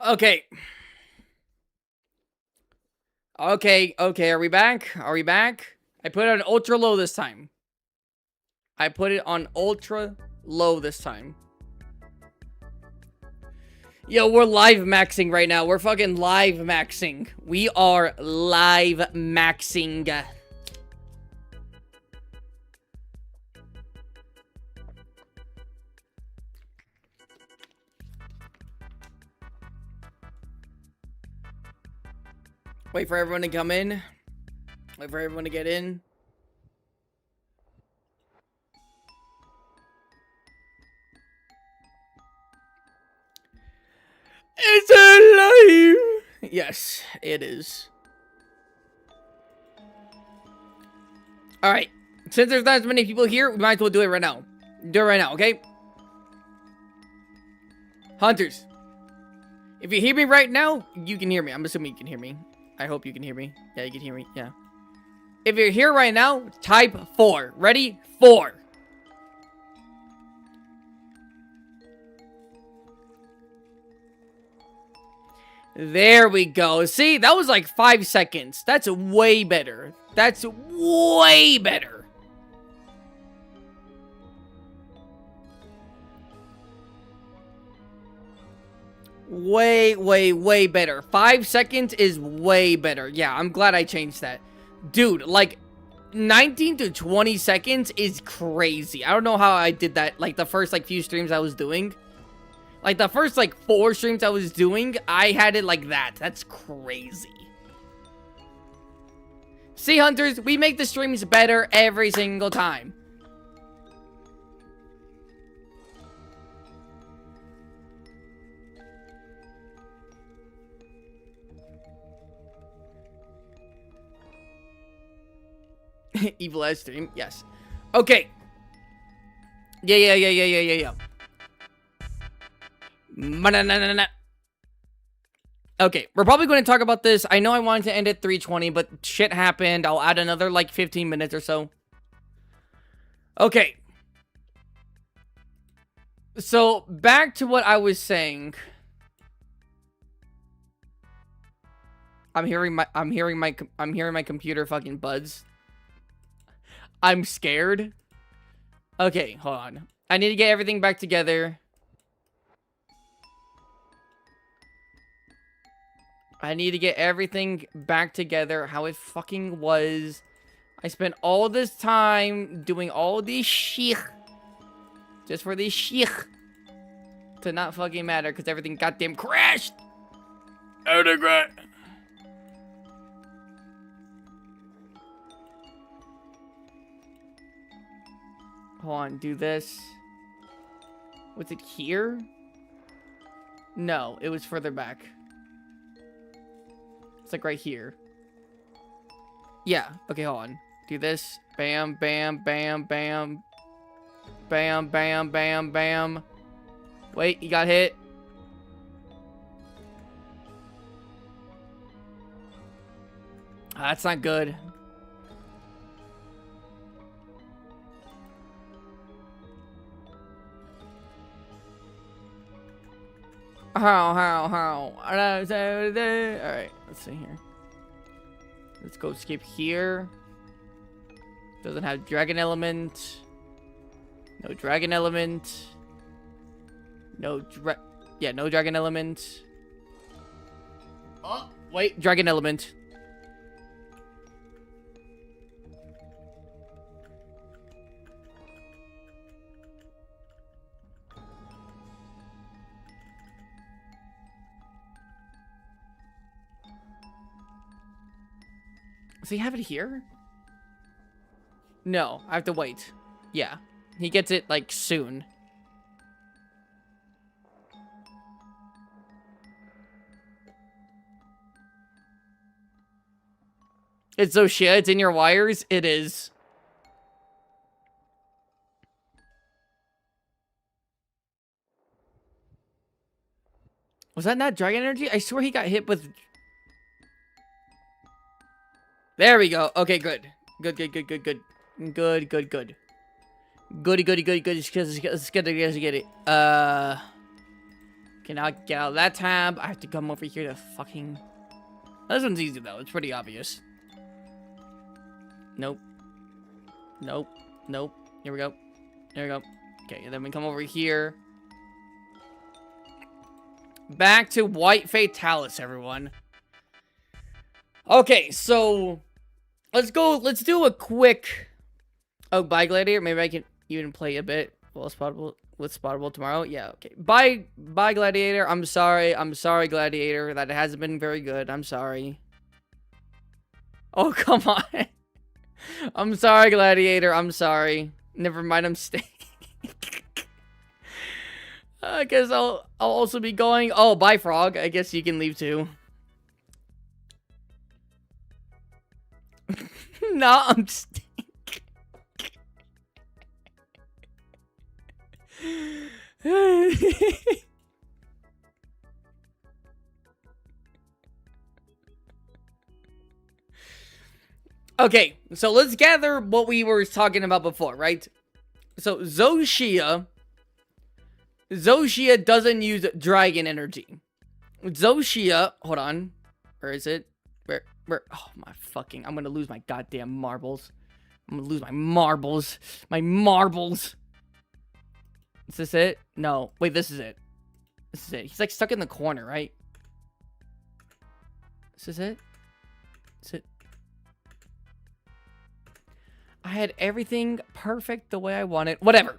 Okay. Okay. Are we back? Are we back? I put it on ultra low this time. I put it on ultra low this time. Yo, we're live maxing right now. We're fucking live maxing. We are live maxing. Wait for everyone to come in. Wait for everyone to get in. It's alive! Yes, it is. Alright. Since there's not as many people here, we might as well do it right now. Do it right now, okay? Hunters. If you hear me right now, you can hear me. I'm assuming you can hear me. I hope you can hear me. Yeah, you can hear me. Yeah. If you're here right now, type 4. Ready? 4. There we go. See, that was like 5 seconds. That's way better. That's way better. Way better. 5 seconds is way better. Yeah, I'm glad I changed that. Dude, like, 19 to 20 seconds is crazy. I don't know how I did that, like, the first, like, few streams I was doing. Like, the first, like, 4 streams I was doing, I had it like that. That's crazy. See, Hunters, we make the streams better every single time. Evil as stream, yes. Okay. Yeah. Okay, we're probably going to talk about this. I know I wanted to end at 3:20, but shit happened. I'll add another, like, 15 minutes or so. Okay. So, back to what I was saying. I'm hearing my computer fucking buzz. I'm scared. Okay, hold on. I need to get everything back together. I need to get everything back together how it fucking was. I spent all this time doing all this shit just for this shit to not fucking matter because everything goddamn crashed. Hold on, do this. Was it here? No, it was further back. It's like right here. Yeah, okay, hold on. Do this. Bam, bam, bam, bam. Bam, bam, bam, bam. Wait, you got hit. That's not good. How? Alright, let's see here. Let's go skip here. Doesn't have dragon element. No dragon element. No dragon element. Oh, wait, dragon element. Does he have it here? No, I have to wait. Yeah, he gets it, like, soon. It's so shit, it's in your wires? It is. Was that not dragon energy? I swear he got hit with... There we go. Okay, good. Good. Goody. Let's get it. Okay, now get out of that tab. I have to come over here to fucking... This one's easy, though. It's pretty obvious. Nope. Nope. Nope. Here we go. There we go. Okay, and then we come over here. Back to White Fatalis, everyone. Okay, so... Let's go. Let's do a quick... Oh, bye, Gladiator. Maybe I can even play a bit. Well, Spottable with Spottable tomorrow. Yeah, okay. Bye, Gladiator. I'm sorry. I'm sorry, Gladiator. That hasn't been very good. I'm sorry. Oh, come on. I'm sorry, Gladiator. I'm sorry. Never mind. I'm staying. I guess I'll also be going. Oh, bye, Frog. I guess you can leave too. No, I'm staying. Okay, so let's gather what we were talking about before, right? So Zoshia doesn't use dragon energy. Zoshia, hold on. Where is it? Where? Oh my fucking, I'm gonna lose my goddamn marbles. I'm gonna lose my marbles. My marbles. Is this it? No. Wait, this is it. This is it. He's like stuck in the corner, right? This is it? Is it? I had everything perfect the way I wanted. Whatever.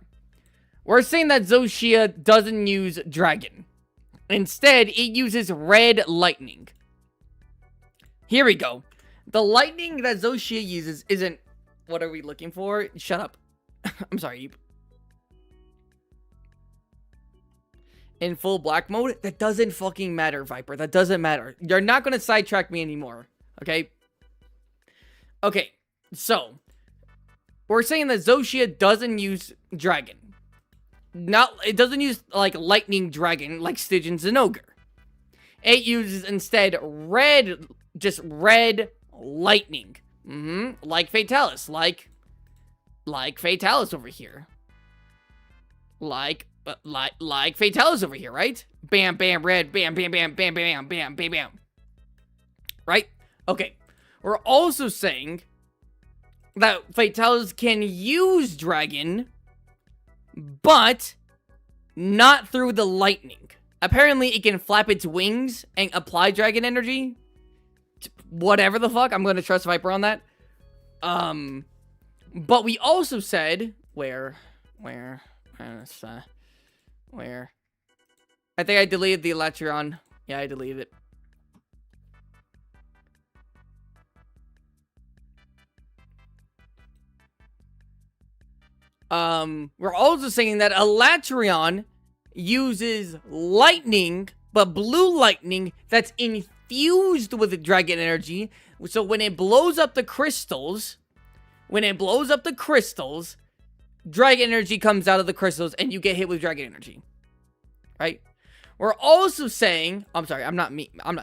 We're saying that Zoshia doesn't use dragon. Instead, it uses red lightning. Here we go. The lightning that Zoshia uses isn't... What are we looking for? Shut up. I'm sorry. In full black mode? That doesn't fucking matter, Viper. That doesn't matter. You're not going to sidetrack me anymore. Okay? Okay. So, we're saying that Zoshia doesn't use dragon. It doesn't use, like, lightning dragon like Stygian Zinogre. It uses, instead, red... Just red lightning. Like Fatalis. Like Fatalis over here. Like Fatalis over here, right? Bam, bam, red, bam, bam, bam, bam, bam, bam, bam, bam. Right? Okay. We're also saying that Fatalis can use dragon, but not through the lightning. Apparently, it can flap its wings and apply dragon energy. Whatever the fuck. I'm going to trust Viper on that. But we also said... Where? I think I deleted the Electron. Yeah, I deleted it. We're also saying that Electron uses lightning, but blue lightning that's infused with dragon energy. So when it blows up the crystals, dragon energy comes out of the crystals and you get hit with dragon energy. Right? We're also saying, I'm sorry, I'm not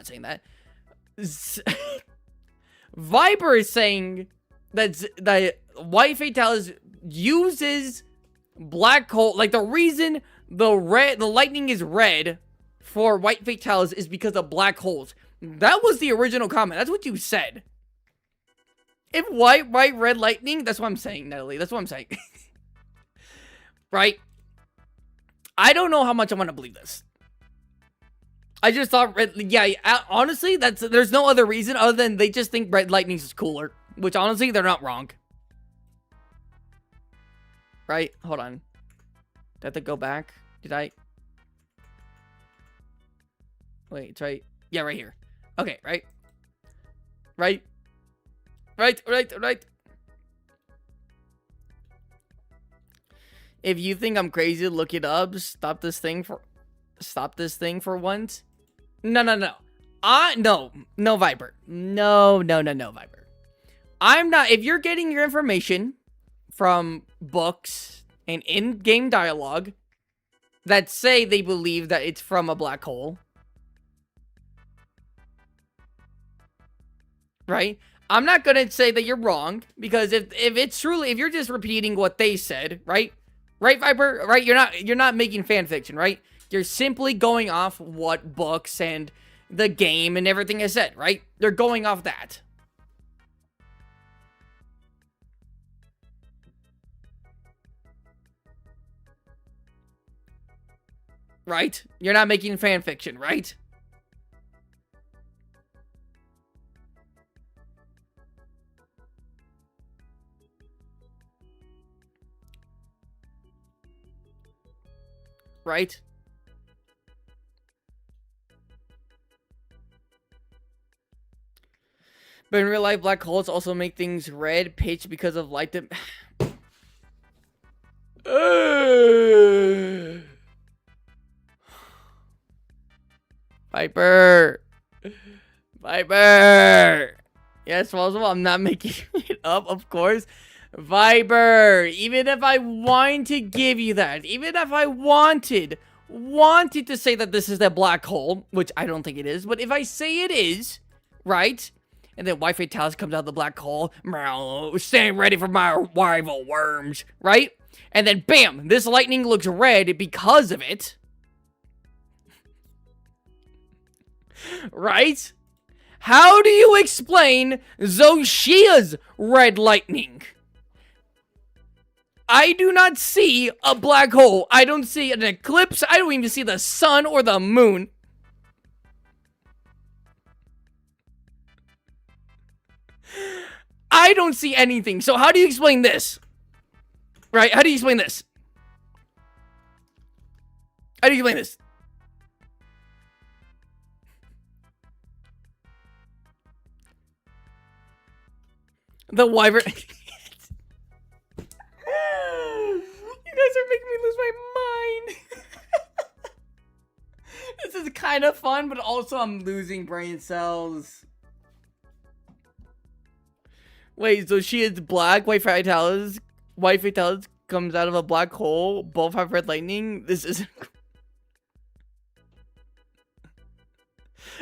saying that. Viper is saying that White Fatalis uses black hole. Like, the reason the lightning is red for White Fatalis is because of black holes. That was the original comment. That's what you said. If white, red lightning, that's what I'm saying, Natalie. That's what I'm saying. Right? I don't know how much I want to believe this. I just thought honestly, there's no other reason other than they just think red lightning is cooler. Which, honestly, they're not wrong. Right? Hold on. Did I have to go back? Did I? Wait, it's right. Yeah, right here. Okay, right? Right? If you think I'm crazy, look it up. Stop this thing for once. No, Viper. No, Viper. I'm not. If you're getting your information from books and in-game dialogue that say they believe that it's from a black hole, right? I'm not gonna say that you're wrong, because if it's truly, if you're just repeating what they said, right, Viper, right? You're not making fan fiction, right? You're simply going off what books and the game and everything has said, right? You're going off that. Right? You're not making fan fiction, right? Right? But in real life, black holes also make things red pitch because of light. Viper. Viper. Yes, possible. I'm not making it up, of course. Viper. Even if I wanted to give you that, even if I wanted to say that this is a black hole, which I don't think it is, but if I say it is, right? And then Wi-Fi Talos comes out of the black hole, stand ready for my rival worms, right? And then bam, this lightning looks red because of it. Right? How do you explain Zoshia's red lightning? I do not see a black hole. I don't see an eclipse. I don't even see the sun or the moon. I don't see anything. So how do you explain this? Right? How do you explain this? How do you explain this? The wyvern. You guys are making me lose my mind. This is kind of fun, but also I'm losing brain cells. Wait, so she is black, Wi-Fi Talos comes out of a black hole, both have red lightning? This isn't...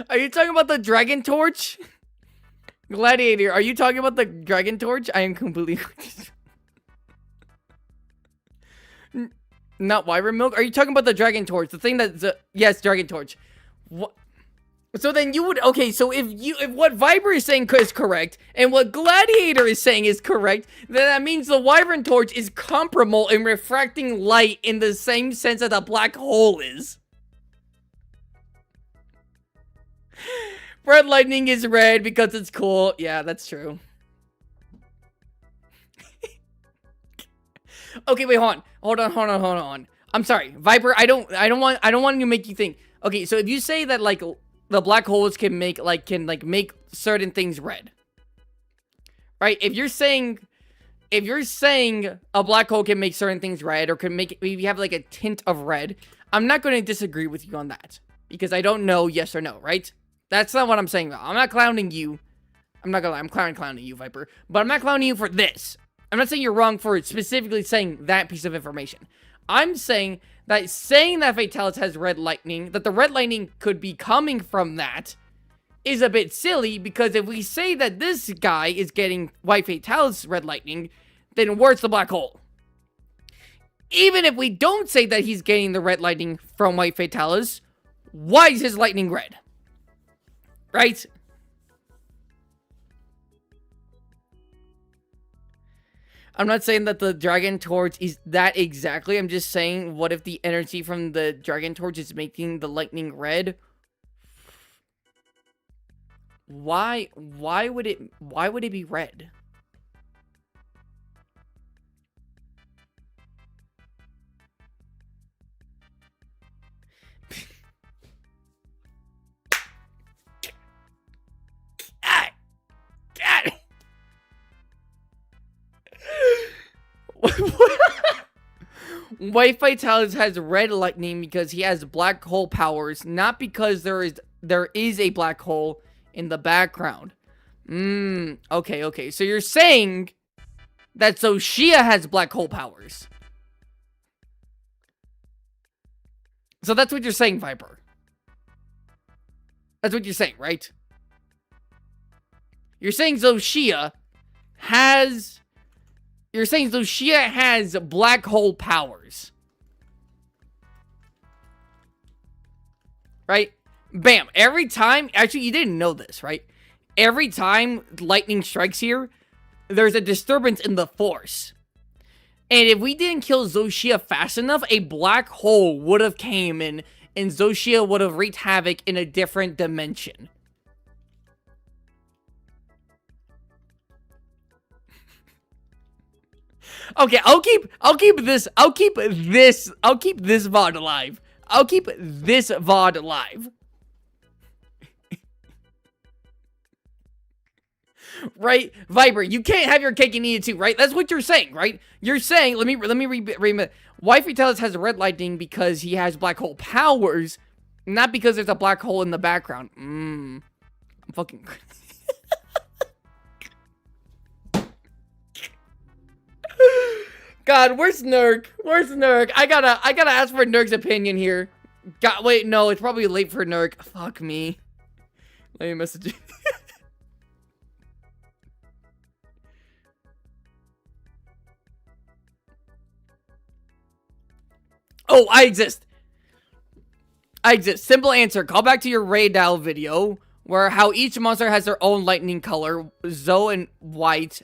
Are you talking about the Dragon Torch? Gladiator, are you talking about the Dragon Torch? I am completely... Not Wyvern Milk? Are you talking about the Dragon Torch? The thing that's... yes, Dragon Torch. What? So then you would... Okay, so if what Viper is saying is correct, and what Gladiator is saying is correct, then that means the Wyvern Torch is comparable in refracting light in the same sense that a black hole is. Red lightning is red because it's cool. Yeah, that's true. Okay, wait, hold on. I'm sorry, Viper. I don't want to make you think. Okay, so if you say that like the black holes can make make certain things red, right? If you're saying a black hole can make certain things red or can make maybe have like a tint of red, I'm not going to disagree with you on that because I don't know yes or no, right? That's not what I'm saying. I'm not clowning you. I'm not gonna lie. I'm clowning you, Viper. But I'm not clowning you for this. I'm not saying you're wrong for specifically saying that piece of information. I'm saying that Fatalis has red lightning, that the red lightning could be coming from that, is a bit silly because if we say that this guy is getting Fatalis red lightning, then where's the black hole? Even if we don't say that he's getting the red lightning from Fatalis, why is his lightning red? Right? I'm not saying that the Dragon Torch is that exactly. I'm just saying, what if the energy from the Dragon Torch is making the lightning red? Why would it be red? Wi-Fi Talos has red lightning because he has black hole powers, not because there is a black hole in the background. Okay. So you're saying that Zoshia has black hole powers. So that's what you're saying, Viper. That's what you're saying, right? You're saying Zoshia has... You're saying Zoshia has black hole powers. right? Bam. Every time, actually, you didn't know this, right? Every time lightning strikes here, there's a disturbance in the force. And if we didn't kill Zoshia fast enough, a black hole would have came in, and Zoshia would have wreaked havoc in a different dimension. Okay, I'll keep this VOD alive. I'll keep this VOD alive. Right, Viper, you can't have your cake and eat it too, right? That's what you're saying, right? You're saying, let me read. Wifey Talis has red lightning because he has black hole powers, not because there's a black hole in the background. I'm fucking. God, where's Nurk? Where's Nurk? I gotta ask for Nurk's opinion here. God, wait, no, it's probably late for Nurk. Fuck me. Let me message you. Oh, I exist. I exist. Simple answer. Call back to your Raydal video where how each monster has their own lightning color. Zoe and White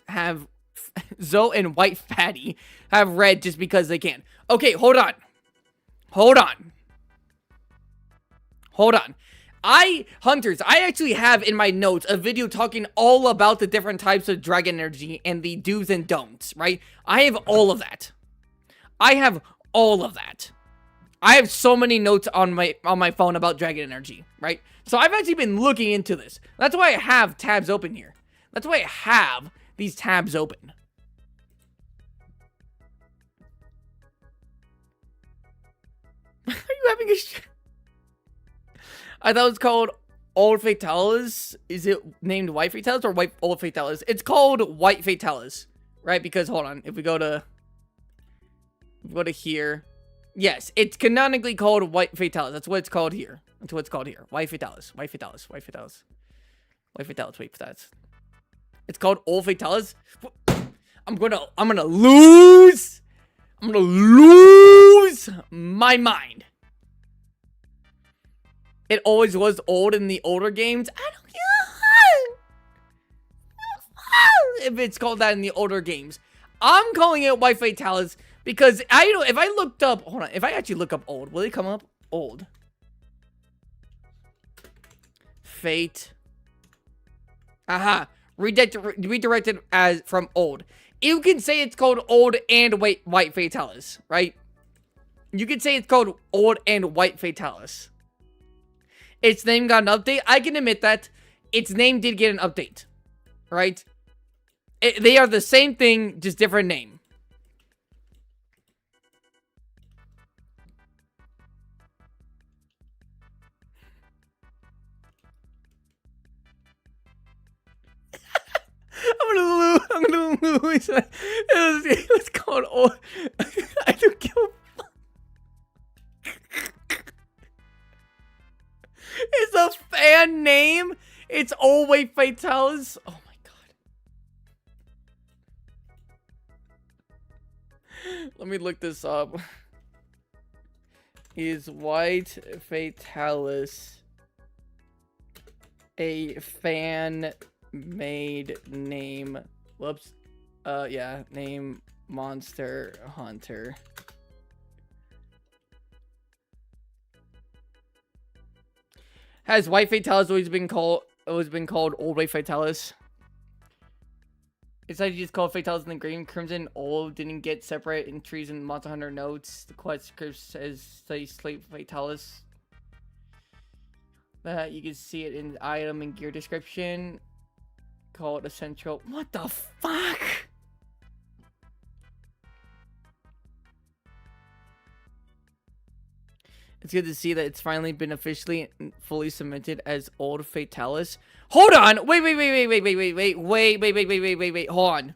Fatty have red just because they can. Okay, hold on. Hunters, I actually have in my notes a video talking all about the different types of dragon energy and the do's and don'ts, right? I have all of that. I have so many notes on my phone about dragon energy, right? So I've actually been looking into this. That's why I have tabs open here. That's why I have these tabs open. Are you having a I thought it was called Old Fatalis. Is it named White Fatalis or Old Fatalis? It's called White Fatalis, right? Because hold on, if we go to here, yes, it's canonically called White Fatalis. That's what it's called here. White Fatalis. It's called Old Fatalis. I'm gonna lose my mind. It always was old in the older games. I don't care if it's called that in the older games. I'm calling it White Fatalis because if I looked up, hold on, if I actually look up old, will it come up? Old. Fate. Aha. Redirected as from old. You can say it's called Old and White Fatalis, right? You can say it's called Old and White Fatalis. Its name got an update. I can admit that its name did get an update, right? They are the same thing, just different name. I'm gonna lose. It was called Old. I don't give a fuck. It's a fan name. It's Old White Fatalis. Oh my god. Let me look this up. Is White Fatalis a fan-made name? Whoops. Yeah, name Monster Hunter. Has White Fatalis always been called Old White Fatalis? It's like you just called Fatalis in the Green Crimson. Old didn't get separate in trees and Monster Hunter notes. The quest script says Slate Fatalis. You can see it in the item and gear description. Called Essential. What the fuck? It's good to see that it's finally been officially fully cemented as Old Fatalis. Hold on! Wait. Hold on.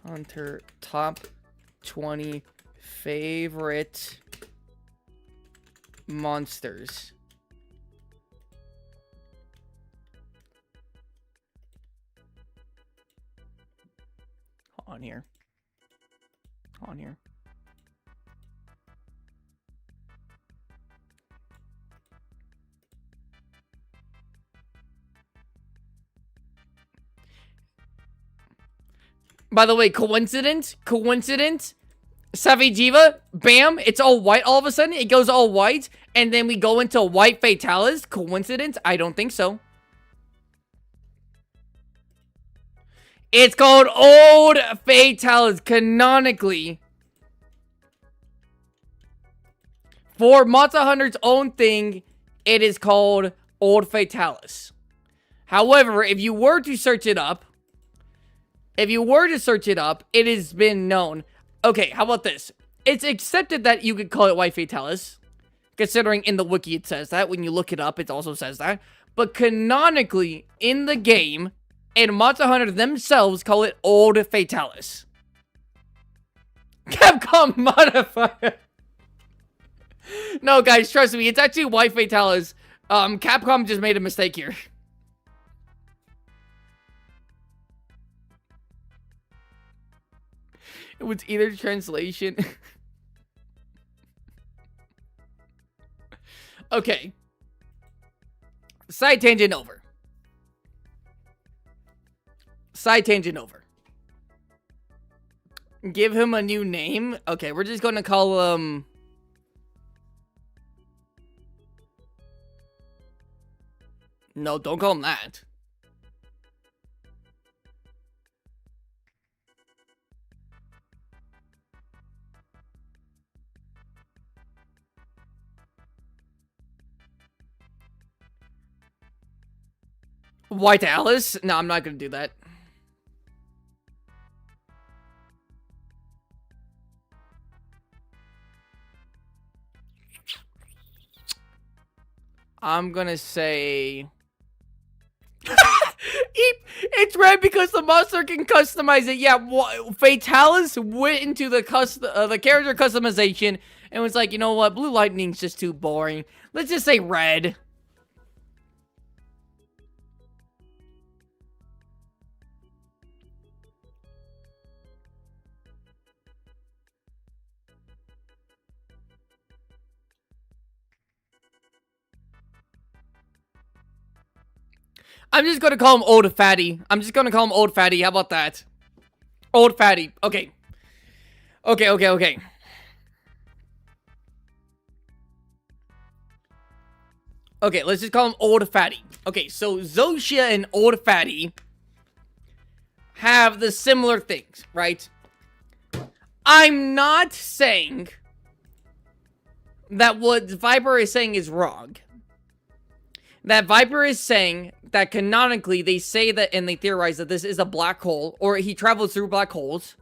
Hunter top 20 favorite monsters. Hold on here. By the way, coincidence? Coincidence? Savijiva, bam, it's all white all of a sudden. It goes all white, and then we go into white Fatalis. Coincidence? I don't think so. It's called Old Fatalis, canonically. For Monster Hunter's own thing, it is called Old Fatalis. However, if you were to search it up, it has been known. Okay, how about this? It's accepted that you could call it White Fatalis, considering in the wiki it says that. When you look it up, it also says that. But canonically, in the game, and Monster Hunter themselves call it Old Fatalis. Capcom modifier. No, guys, trust me, it's actually White Fatalis. Capcom just made a mistake here. It was either translation. Okay. Side tangent over. Give him a new name. Okay, we're just gonna call him... No, don't call him that. White Alice? No, I'm not gonna do that. I'm gonna say... It's red because the monster can customize it. Yeah, Fatalis went into the character customization and was like, you know what? Blue Lightning's just too boring. Let's just say red. I'm just gonna call him Old Fatty. How about that? Old Fatty. Okay. Okay, let's just call him Old Fatty. Okay, so Zoshia and Old Fatty have the similar things, right? I'm not saying that what Viper is saying is wrong. That Viper is saying that canonically they say that and they theorize that this is a black hole, or he travels through black holes,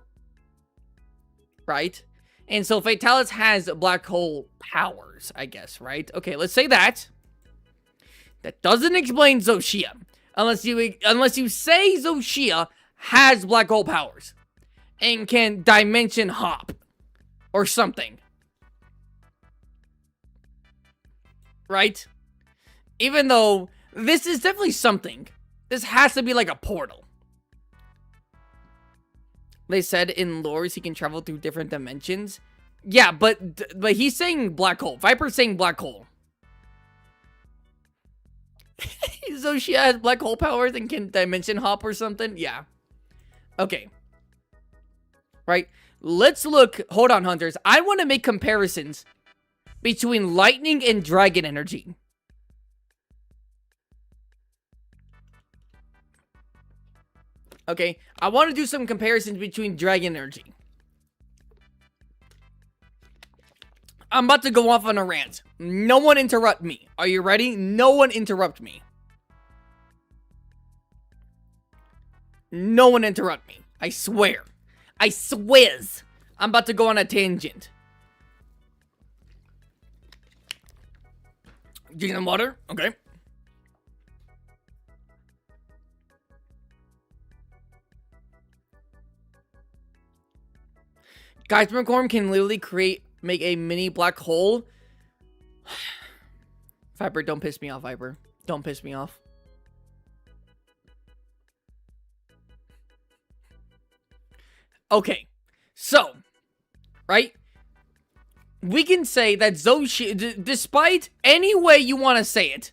right? And so Fatalis has black hole powers, I guess, right? Okay, let's say that. That doesn't explain Zoshia, unless you say Zoshia has black hole powers and can dimension hop or something, right? Even though this is definitely something. This has to be like a portal. They said in lores he can travel through different dimensions. Yeah, but he's saying black hole. Viper's saying black hole. Zoshia has black hole powers and can dimension hop or something? Yeah. Okay. Right? Let's look. Hold on, hunters. I want to make comparisons between lightning and dragon energy. Okay, I want to do some comparisons between dragon energy. I'm about to go off on a rant. No one interrupt me. Are you ready? No one interrupt me. No one interrupt me. I swear. I swears. I'm about to go on a tangent. Drinking some water? Okay. Geismorcorm can literally make a mini black hole. Viper, don't piss me off, Viper. Don't piss me off. Okay, so, right? We can say that Zoshia, despite any way you want to say it,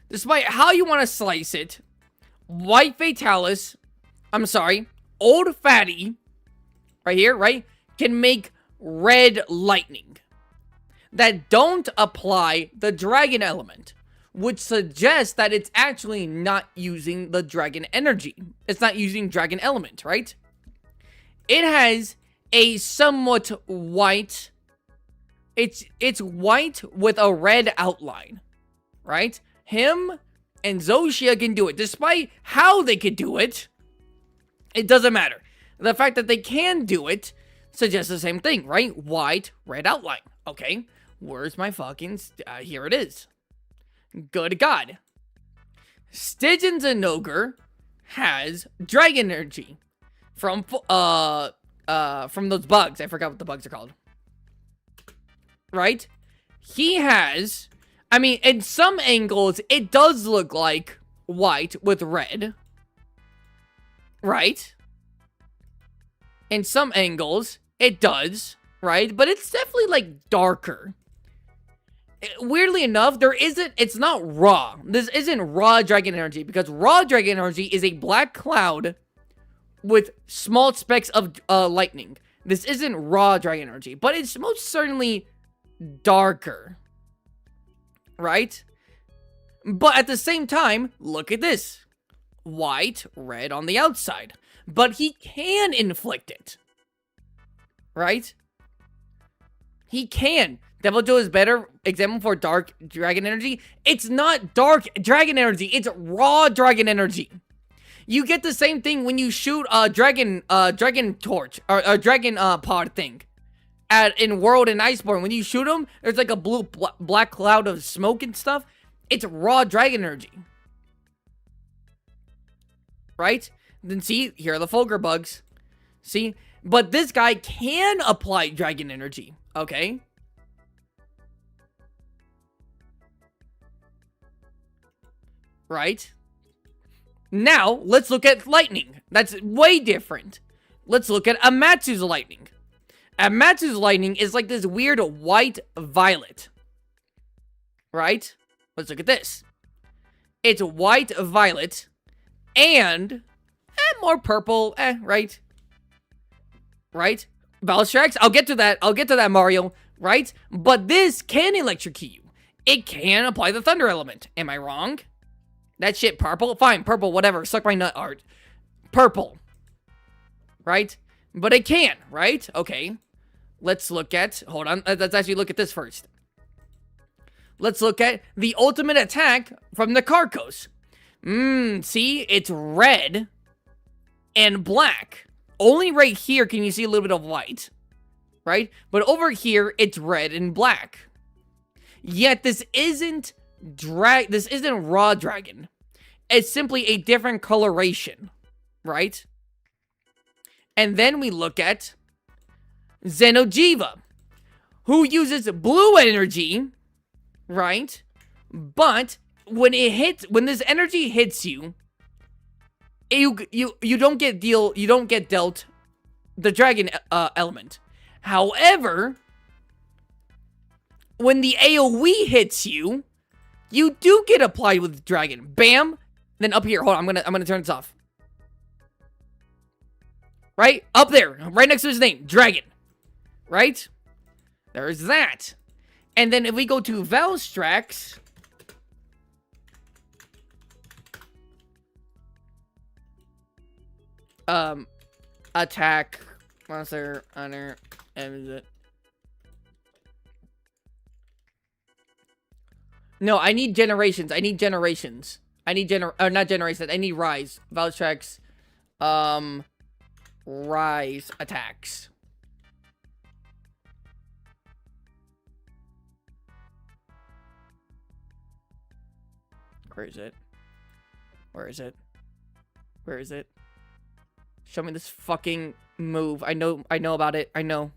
despite how you want to slice it, White Fatalis, Old Fatty, right here, right, can make red lightning that don't apply the dragon element, which suggests that it's actually not using the dragon energy. It's not using dragon element, right? It has a somewhat white, it's white with a red outline, right? Him and Zoshia can do it. Despite how they could do it, it doesn't matter. The fact that they can do it suggests the same thing, right? White, red outline. Okay, where's my fucking... here it is. Good God. Stygian Zinogre has dragon energy from those bugs. I forgot what the bugs are called. Right? He has... I mean, in some angles, it does look like white with red. Right? In some angles, it does, right? But it's definitely, like, darker. Weirdly enough, it's not raw. This isn't raw dragon energy, because raw dragon energy is a black cloud with small specks of lightning. This isn't raw dragon energy, but it's most certainly darker. Right? But at the same time, look at this. White, red on the outside. But he can inflict it. Right? He can. Devil Joe is better example for dark dragon energy. It's not dark dragon energy. It's raw dragon energy. You get the same thing when you shoot a dragon torch or a dragon pod thing in World and Iceborne. When you shoot them, there's like a black cloud of smoke and stuff. It's raw dragon energy. Right? Then see, here are the Fulgur bugs. See? But this guy can apply dragon energy. Okay? Right? Now, let's look at lightning. That's way different. Let's look at Amatsu's lightning. Amatsu's lightning is like this weird white violet. Right? Let's look at this. It's white violet and more purple, right? Right? Valstrax, I'll get to that, Mario, right? But this can electrocute you. It can apply the thunder element. Am I wrong? That shit purple? Fine, purple, whatever. Suck my nut, art. Purple. Right? But it can, right? Okay. Let's look at... Hold on. Let's actually look at this first. Let's look at the ultimate attack from the Carcos. See? It's red and black. Only right here can you see a little bit of white. Right? But over here, it's red and black. Yet this isn't raw dragon. It's simply a different coloration. Right? And then we look at Xeno'jiiva, who uses blue energy, right? But when this energy hits you, you don't get dealt the dragon element. However, when the AoE hits you, you do get applied with dragon. Bam. Then up here, hold on, I'm gonna turn this off. Right? Up there, right next to his name, dragon. Right? There's that. And then if we go to Valstrax, attack, monster, honor, exit. No, I need generations. I need not generations. I need rise. Valstrax, rise attacks. Where is it? Where is it? Where is it? Show me this fucking move. I know about it. I know.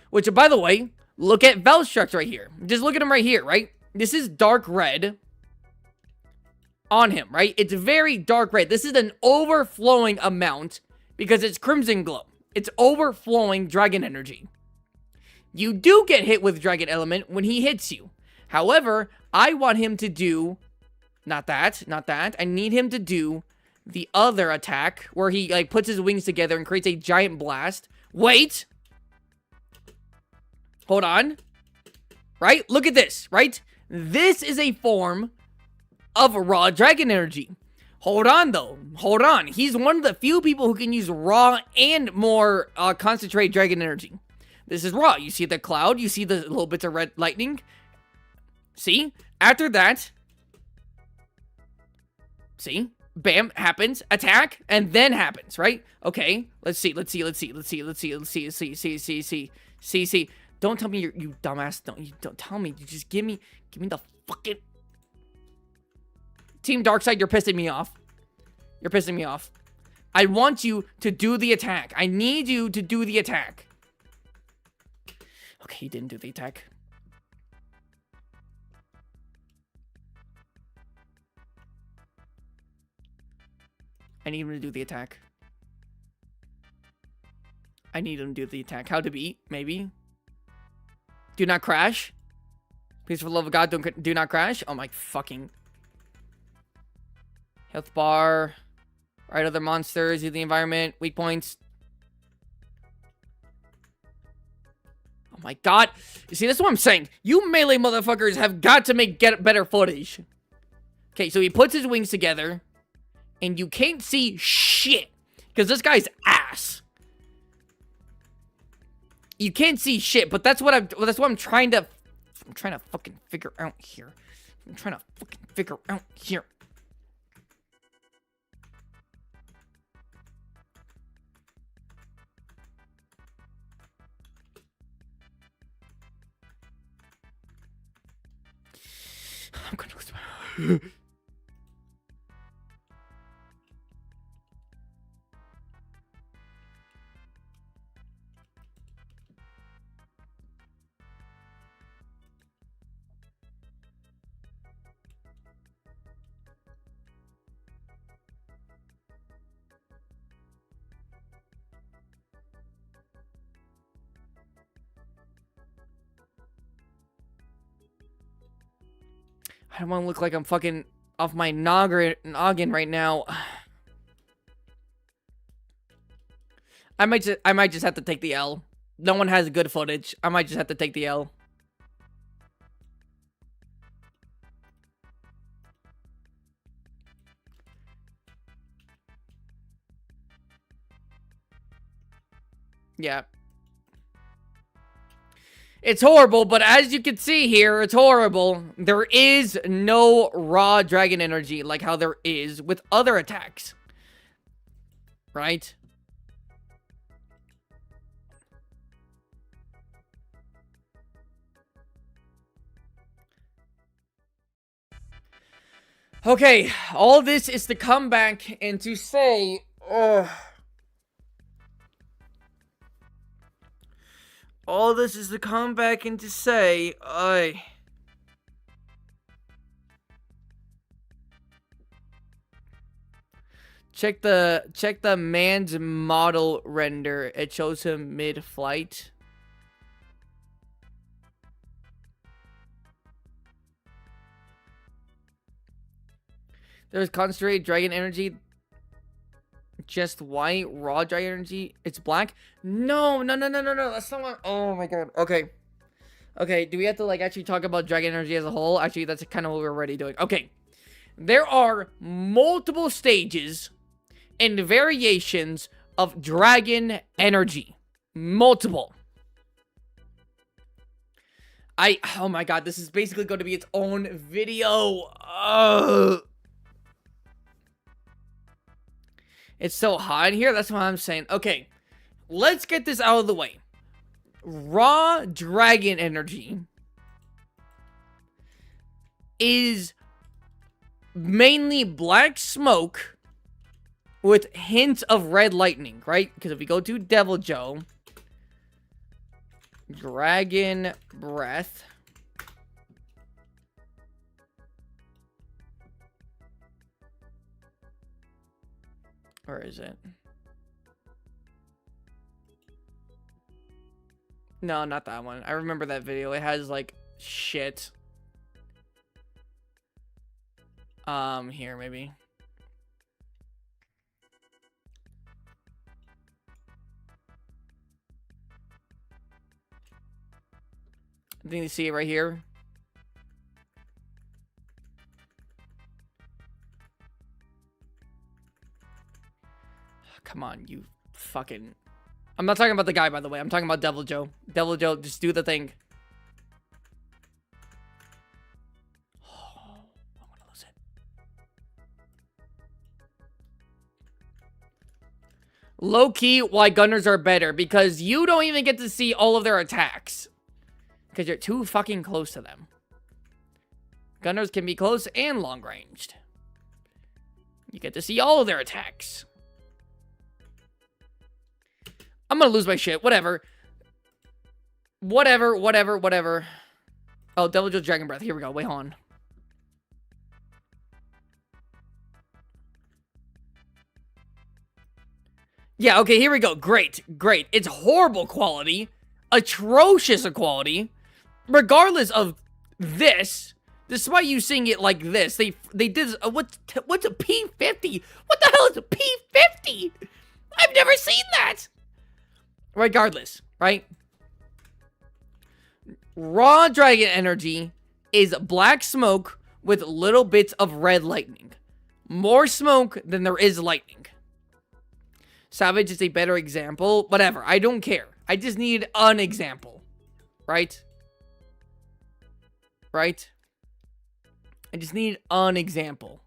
Which, by the way, look at Valstrax right here. Just look at him right here, right? This is dark red on him, right? It's very dark red. This is an overflowing amount because it's Crimson Glow. It's overflowing dragon energy. You do get hit with dragon element when he hits you. However, I want him to do... Not that. I need him to do the other attack, where he, like, puts his wings together and creates a giant blast. Wait! Hold on. Right? Look at this, right? This is a form of raw dragon energy. Hold on, though. Hold on. He's one of the few people who can use raw and more concentrated dragon energy. This is raw. You see the cloud. You see the little bits of red lightning. See? After that, see? Bam, happens. Attack, and then happens, right? Okay. Let's see. See. Don't tell me you dumbass. Don't tell me. You just give me the fucking... Team Darkseid, you're pissing me off. You're pissing me off. I want you to do the attack. I need you to do the attack. Okay, he didn't do the attack. I need him to do the attack. I need him to do the attack. How to beat? Maybe. Do not crash. Please, for the love of God, do not crash. Oh my fucking... Health bar. Right, other monsters. The environment. Weak points. Oh my god. You see, that's what I'm saying. You melee motherfuckers have got to get better footage. Okay, so he puts his wings together. And you can't see shit. Because this guy's ass. You can't see shit, but that's what I'm trying to fucking figure out here. I'm trying to fucking figure out here. I'm gonna lose my... I don't want to look like I'm fucking off my noggin right now. I might just have to take the L. No one has good footage. I might just have to take the L. Yeah. It's horrible, but as you can see here, it's horrible. There is no raw dragon energy like how there is with other attacks. Right? Okay, all this is to come back and to say... all this is to come back and to say, check the man's model render. It shows him mid-flight. There's concentrated dragon energy. Just white, raw dragon energy. It's black. No. That's not what. Oh my god. Okay. Do we have to like actually talk about dragon energy as a whole? Actually, that's kind of what we're already doing. Okay. There are multiple stages and variations of dragon energy. Multiple. Oh my god, this is basically going to be its own video. It's so hot in here. That's what I'm saying. Okay, let's get this out of the way. Raw dragon energy is mainly black smoke with hints of red lightning, right? Because if we go to Devil Joe, dragon breath. Where is it? No, not that one. I remember that video. It has like shit. Here maybe. I think you see it right here. Come on, you fucking... I'm not talking about the guy, by the way. I'm talking about Deviljho. Deviljho, just do the thing. Oh, I'm gonna lose it. Low-key, why Gunners are better. Because you don't even get to see all of their attacks. Because you're too fucking close to them. Gunners can be close and long-ranged. You get to see all of their attacks. I'm gonna lose my shit. Whatever. Whatever. Oh, Deviljho Dragon Breath. Here we go. Wait, hold on. Yeah, okay, here we go. Great. It's horrible quality. Atrocious quality. Regardless of this, despite you seeing it like this, they did... what's a P50? What the hell is a P50? I've never seen that! Regardless, right? Raw Dragon Energy is black smoke with little bits of red lightning. More smoke than there is lightning. Savage is a better example. Whatever, I don't care. I just need an example. Right? Right? I just need an example.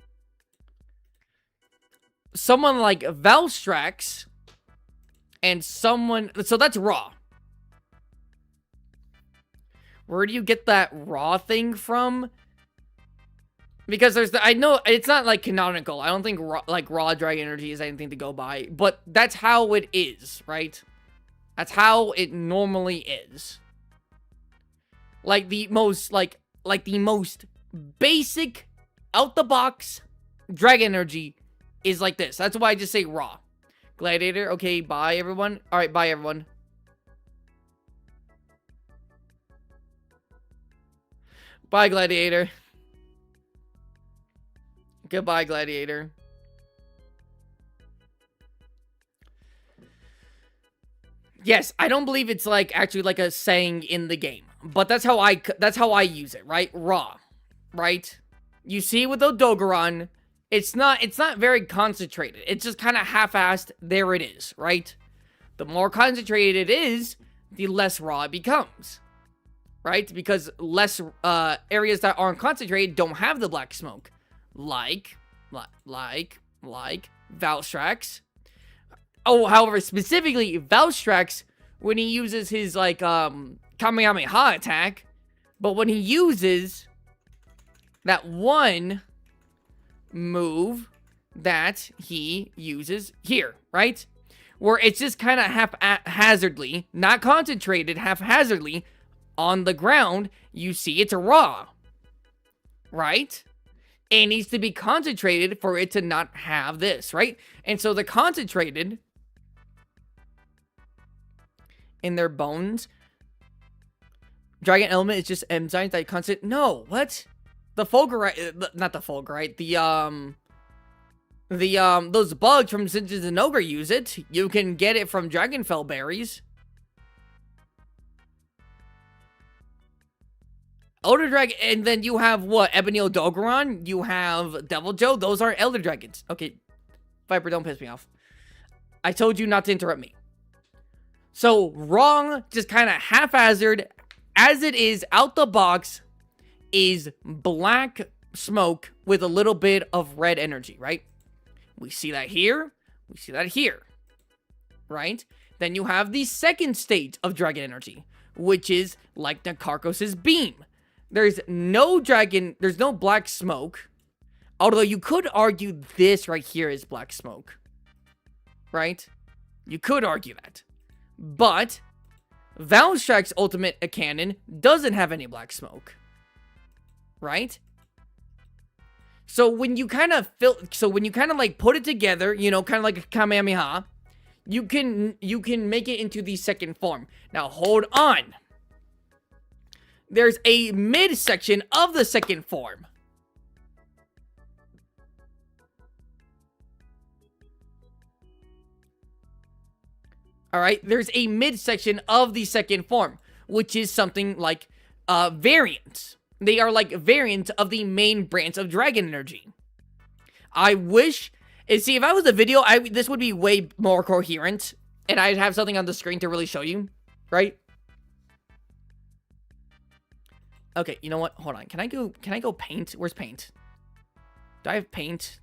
Someone like Valstrax... and someone... so that's raw. Where do you get that raw thing from? Because there's the... I know it's not like canonical. I don't think raw Dragon Energy is anything to go by. But that's how it is, right? That's how it normally is. Like the most... like the most basic out the box Dragon Energy is like this. That's why I just say raw. Gladiator, okay, bye everyone. Alright, bye everyone. Bye, Gladiator. Goodbye, Gladiator. Yes, I don't believe it's like actually like a saying in the game, but that's how I use it, right? Raw, right? You see with Odogaron, it's not very concentrated. It's just kind of half-assed. There it is, right? The more concentrated it is, the less raw it becomes, right? Because less areas that aren't concentrated don't have the black smoke, like Valstrax. Oh, however, specifically Valstrax, when he uses his like Kamehameha attack, but when he uses that one move that he uses here, right? Where it's just kind of haphazardly, not concentrated, haphazardly on the ground, you see it's raw, right? It needs to be concentrated for it to not have this, right? And so the concentrated in their bones, Dragon Element is just enzymes that constant. No, what? The Fulgurite, not the Fulgurite, those bugs from Singes and Ogre use it. You can get it from Dragonfell berries. Elder Dragon, and then you have what? Ebony Odogaron, you have Deviljho, those are Elder Dragons. Okay, Viper, don't piss me off. I told you not to interrupt me. So, wrong, just kind of haphazard, as it is, out the box, is black smoke with a little bit of red energy, right? We see that here, we see that here, right? Then you have the second state of Dragon Energy, which is like Nakarkos' beam. There's no black smoke, although you could argue this right here is black smoke, right? You could argue that. But Valstrax's ultimate cannon doesn't have any black smoke, right? So when you kind of like put it together, you know, kind of like a Kamehameha, you can make it into the second form. Now hold on. There's a midsection of the second form. Alright, there's a midsection of the second form, which is something like variants. They are like variants of the main branch of Dragon Energy. I wish... See, if I was a video, this would be way more coherent. And I'd have something on the screen to really show you. Right? Okay, you know what? Hold on. Can I go paint? Where's paint? Do I have paint?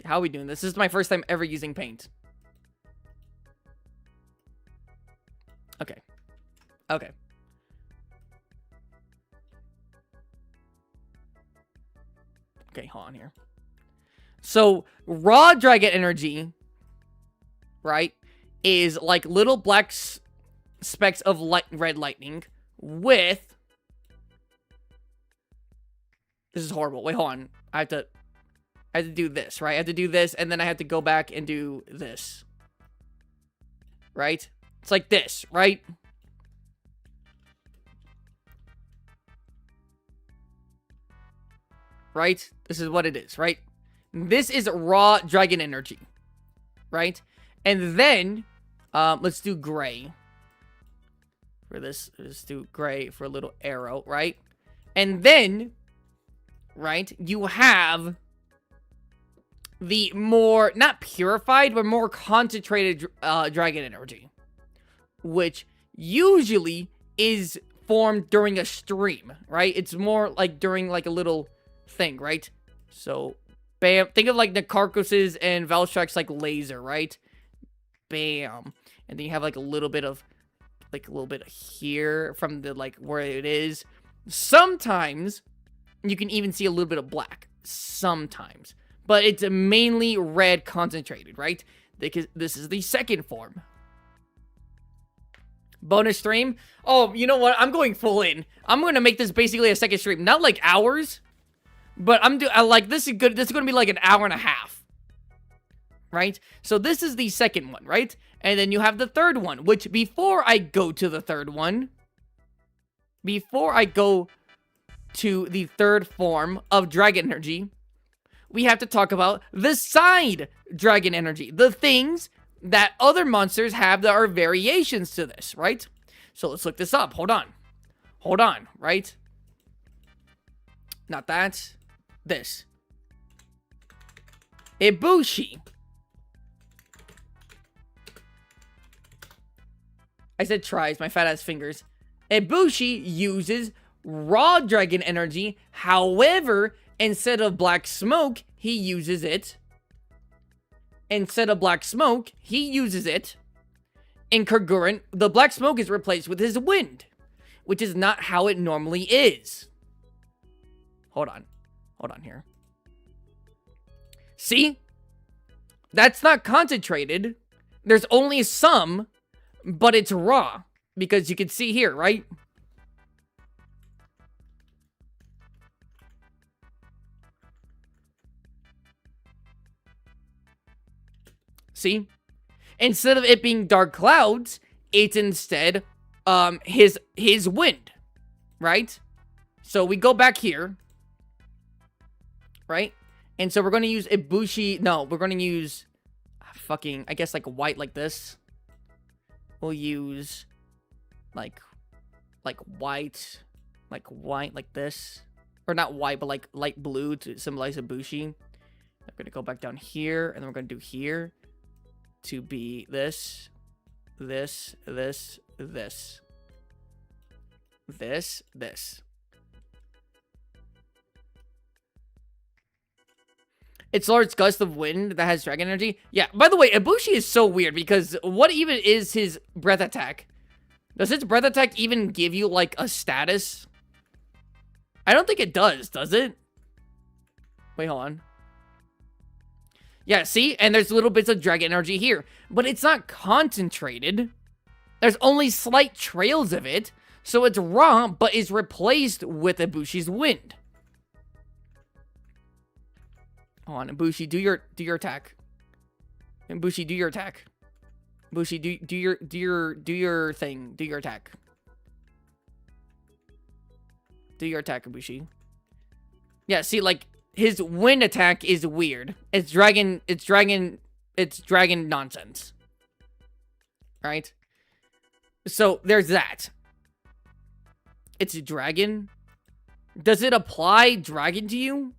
How are we doing this? This is my first time ever using paint. Okay. Okay. Okay, hold on here. So, raw Dragon Energy, right, is like little black specks of red lightning with... This is horrible. Wait, hold on. I have to do this, right? I have to do this, and then I have to go back and do this. Right? It's like this, right? Right? This is what it is, right? This is raw Dragon Energy. Right? And then, let's do gray. For this, let's do gray for a little arrow, right? And then, right, you have... the more, not purified, but more concentrated Dragon Energy. Which usually is formed during a stream, right? It's more like during like a little thing, right? So, bam. Think of like the Carcos's and Valstrak's like laser, right? Bam. And then you have like a little bit of, here from the like where it is. Sometimes you can even see a little bit of black. Sometimes. But it's mainly red concentrated, right? Because this is the second form. Bonus stream. Oh, you know what? I'm going full in. I'm going to make this basically a second stream. Not like hours. But this is good. This is going to be like an hour and a half. Right? So this is the second one, right? And then you have the third one. Which before I go to the third one. Before I go to the third form of Dragon Energy. We have to talk about the side Dragon Energy. The things that other monsters have that are variations to this, right? So let's look this up. Hold on. Hold on, right? Not that. This. Ibushi. I said tries, my fat ass fingers. Ibushi uses raw Dragon Energy. However, instead of black smoke, he uses it. Instead of black smoke, he uses it. In Kagurant, the black smoke is replaced with his wind, which is not how it normally is. Hold on. Hold on here. See? That's not concentrated. There's only some, but it's raw. Because you can see here, right? See? Instead of it being dark clouds, it's instead his wind. Right? So we go back here. Right? And so we're going to use Ibushi. No, we're going to use fucking, I guess like white like this. We'll use like white like this. Or not white, but like light blue to symbolize Ibushi. I'm going to go back down here, and then we're going to do here to be this, this. It's Lord's Gust of Wind that has Dragon Energy. Yeah, by the way, Ibushi is so weird because what even is his breath attack? Does his breath attack even give you, like, a status? I don't think it does it? Wait, hold on. Yeah, see? And there's little bits of Dragon Energy here. But it's not concentrated. There's only slight trails of it. So it's raw, but is replaced with Ibushi's wind. Hold on, Ibushi, do your attack. Ibushi, do your attack. Ibushi, do your thing. Do your attack. Do your attack, Ibushi. Yeah, see, like, his wind attack is weird. It's dragon nonsense. Right? So, there's that. It's a dragon. Does it apply dragon to you?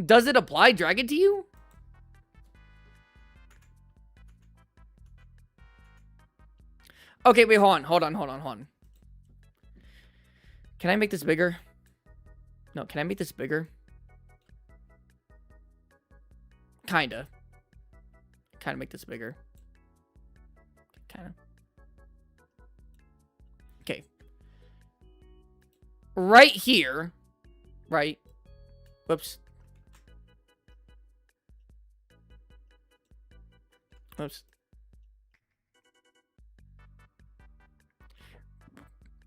Does it apply dragon to you? Okay, wait, hold on. Can I make this bigger? No, can I make this bigger? Kinda make this bigger. Kinda. Okay. Right here. Right. Whoops.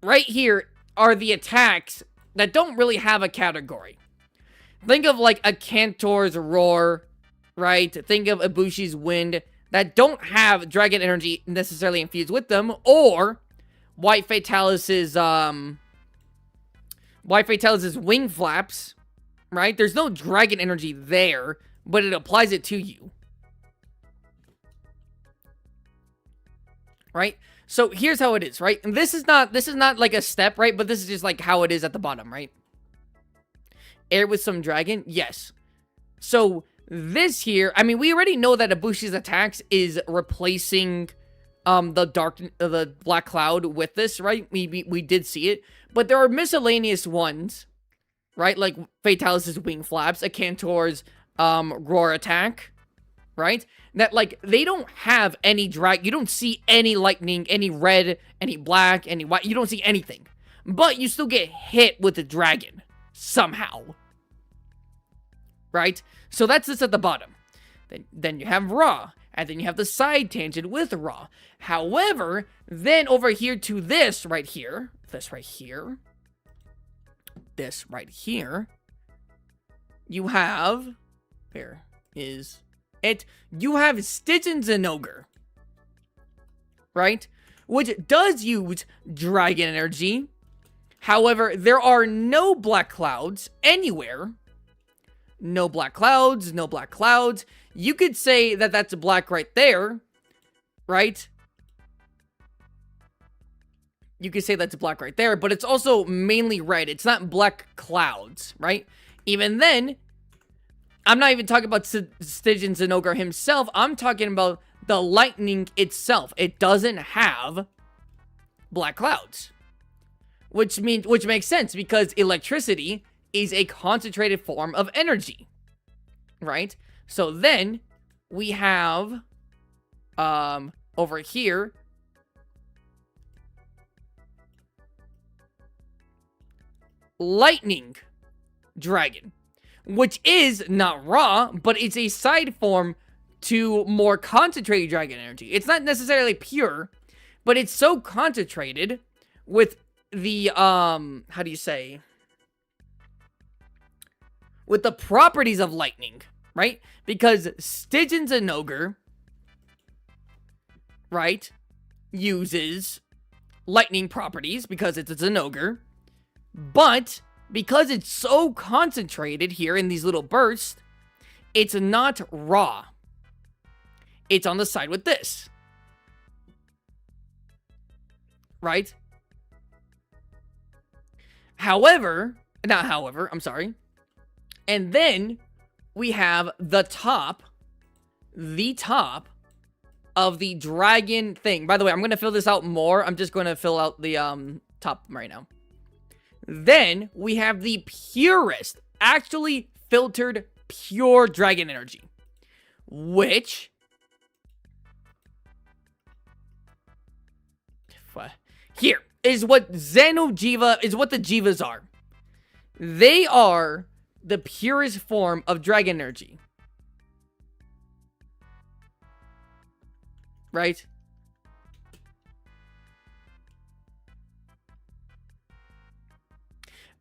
Right here are the attacks that don't really have a category. Think of like a Cantor's Roar, right? Think of Ibushi's Wind that don't have dragon energy necessarily infused with them, or White Fatalis's Wing Flaps, right? There's no dragon energy there, but it applies it to you. Right? So here's how it is, right? And this is not like a step, right? But this is just like how it is at the bottom, right? Air with some dragon, yes. So this here, I mean, we already know that Ibushi's attacks is replacing the Black Cloud with this, right? We did see it, but there are miscellaneous ones, right? Like Fatalis's Wing Flaps, a Cantor's Roar attack, right? That, like, they don't have any you don't see any lightning, any red, any black, any white. You don't see anything. But you still get hit with the dragon. Somehow. Right? So that's this at the bottom. Then you have Ra. And then you have the side tangent with Ra. However, then over here to this right here. This right here. This right here. You have... Where is... it, you have Stygian Zinogre, right? Which does use dragon energy. However, there are no black clouds anywhere. No black clouds, no black clouds. You could say that that's black right there, right? You could say that's black right there, but it's also mainly red. It's not black clouds, right? Even then, I'm not even talking about Stygian Zinogre himself. I'm talking about the lightning itself. It doesn't have black clouds. Which makes sense because electricity is a concentrated form of energy. Right? So then we have over here Lightning Dragon, which is not Ra, but it's a side form to more concentrated dragon energy. It's not necessarily pure, but it's so concentrated with the, how do you say? With the properties of lightning, right? Because Stygian Zinogre, right, uses lightning properties because it's a Zinogre, but because it's so concentrated here in these little bursts, it's not Ra. It's on the side with this. Right? I'm sorry. And then we have the top of the dragon thing. By the way, I'm going to fill this out more. I'm just going to fill out the top right now. Then we have the purest, actually filtered pure dragon energy, which here is what Xeno'jiiva is, what the Jivas are. They are the purest form of dragon energy. Right?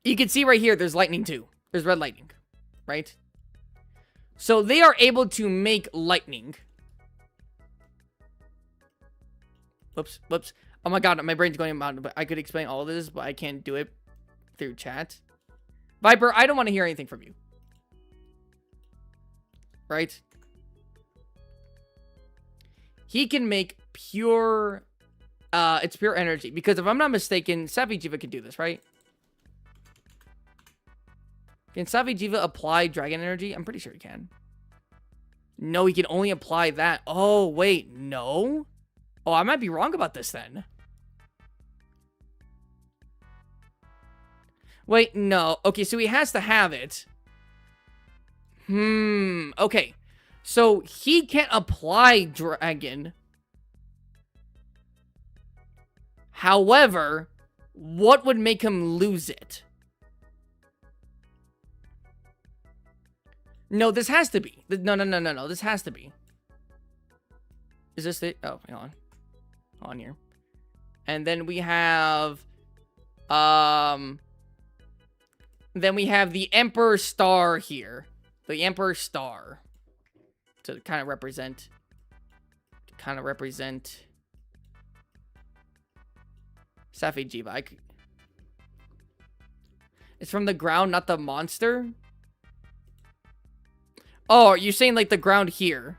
You can see right here, there's lightning too. There's red lightning, right? So they are able to make lightning. Whoops. Oh my god, my brain's going out. But I could explain all of this, but I can't do it through chat. Viper, I don't want to hear anything from you. Right? He can make pure... it's pure energy. Because if I'm not mistaken, Safi'jiiva can do this, right? Can Safi'jiiva apply dragon energy? I'm pretty sure he can. No, he can only apply that. Oh, wait. No? Oh, I might be wrong about this then. Wait, no. Okay, so he has to have it. Okay. So he can't apply dragon. However, what would make him lose it? No, this has to be. No. This has to be. Is this it? Oh, hang on. On here. And then we have... Then we have the Emperor Star here. The Emperor Star. To kind of represent... Safi'jiiva. It's from the ground, not the monster? Oh, you're saying like the ground here.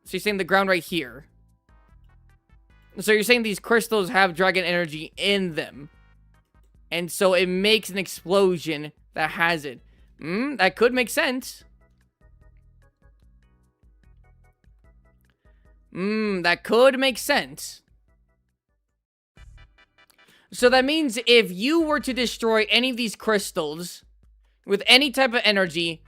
So you're saying the ground right here. So you're saying these crystals have dragon energy in them. And so it makes an explosion that has it. That could make sense. That could make sense. So that means if you were to destroy any of these crystals with any type of energy,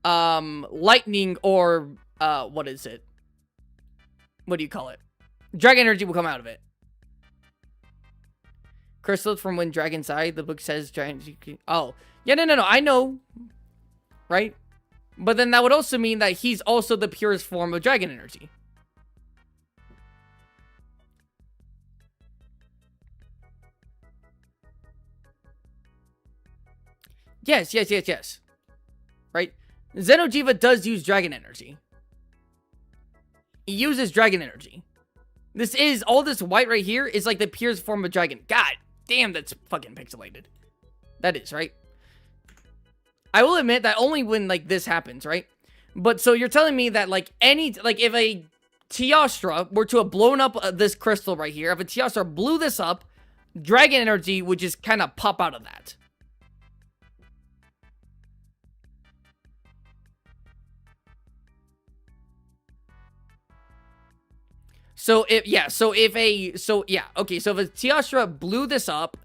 lightning or, what is it? What do you call it? Dragon energy will come out of it. Crystals from when dragons die, the book says dragon... Oh. Yeah, no. I know. Right? But then that would also mean that he's also the purest form of dragon energy. Yes. Right? Xeno'jiiva does use dragon energy. He uses dragon energy. This is, all this white right here is like the purest form of dragon. God damn, that's fucking pixelated. That is, right? I will admit that only when, like, this happens, right? But, so you're telling me that, like, if a Teostra were to have blown up this crystal right here, if a Teostra blew this up, dragon energy would just kind of pop out of that. So if a Teostra blew this up,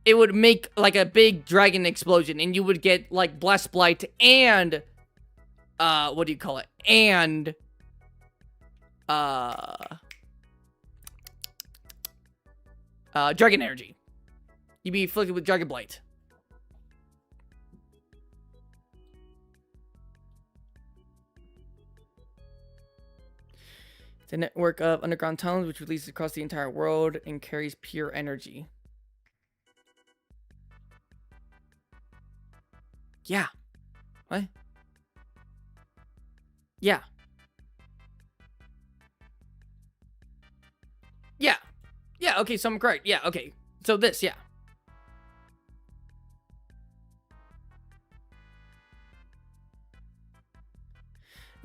it would make like a big dragon explosion, and you would get like Blessed Blight and what do you call it? And dragon energy. You'd be afflicted with Dragon Blight. It's a network of underground tunnels which releases across the entire world and carries pure energy. Yeah. What? Yeah. Yeah, okay, so I'm correct. Yeah, okay. So this, yeah.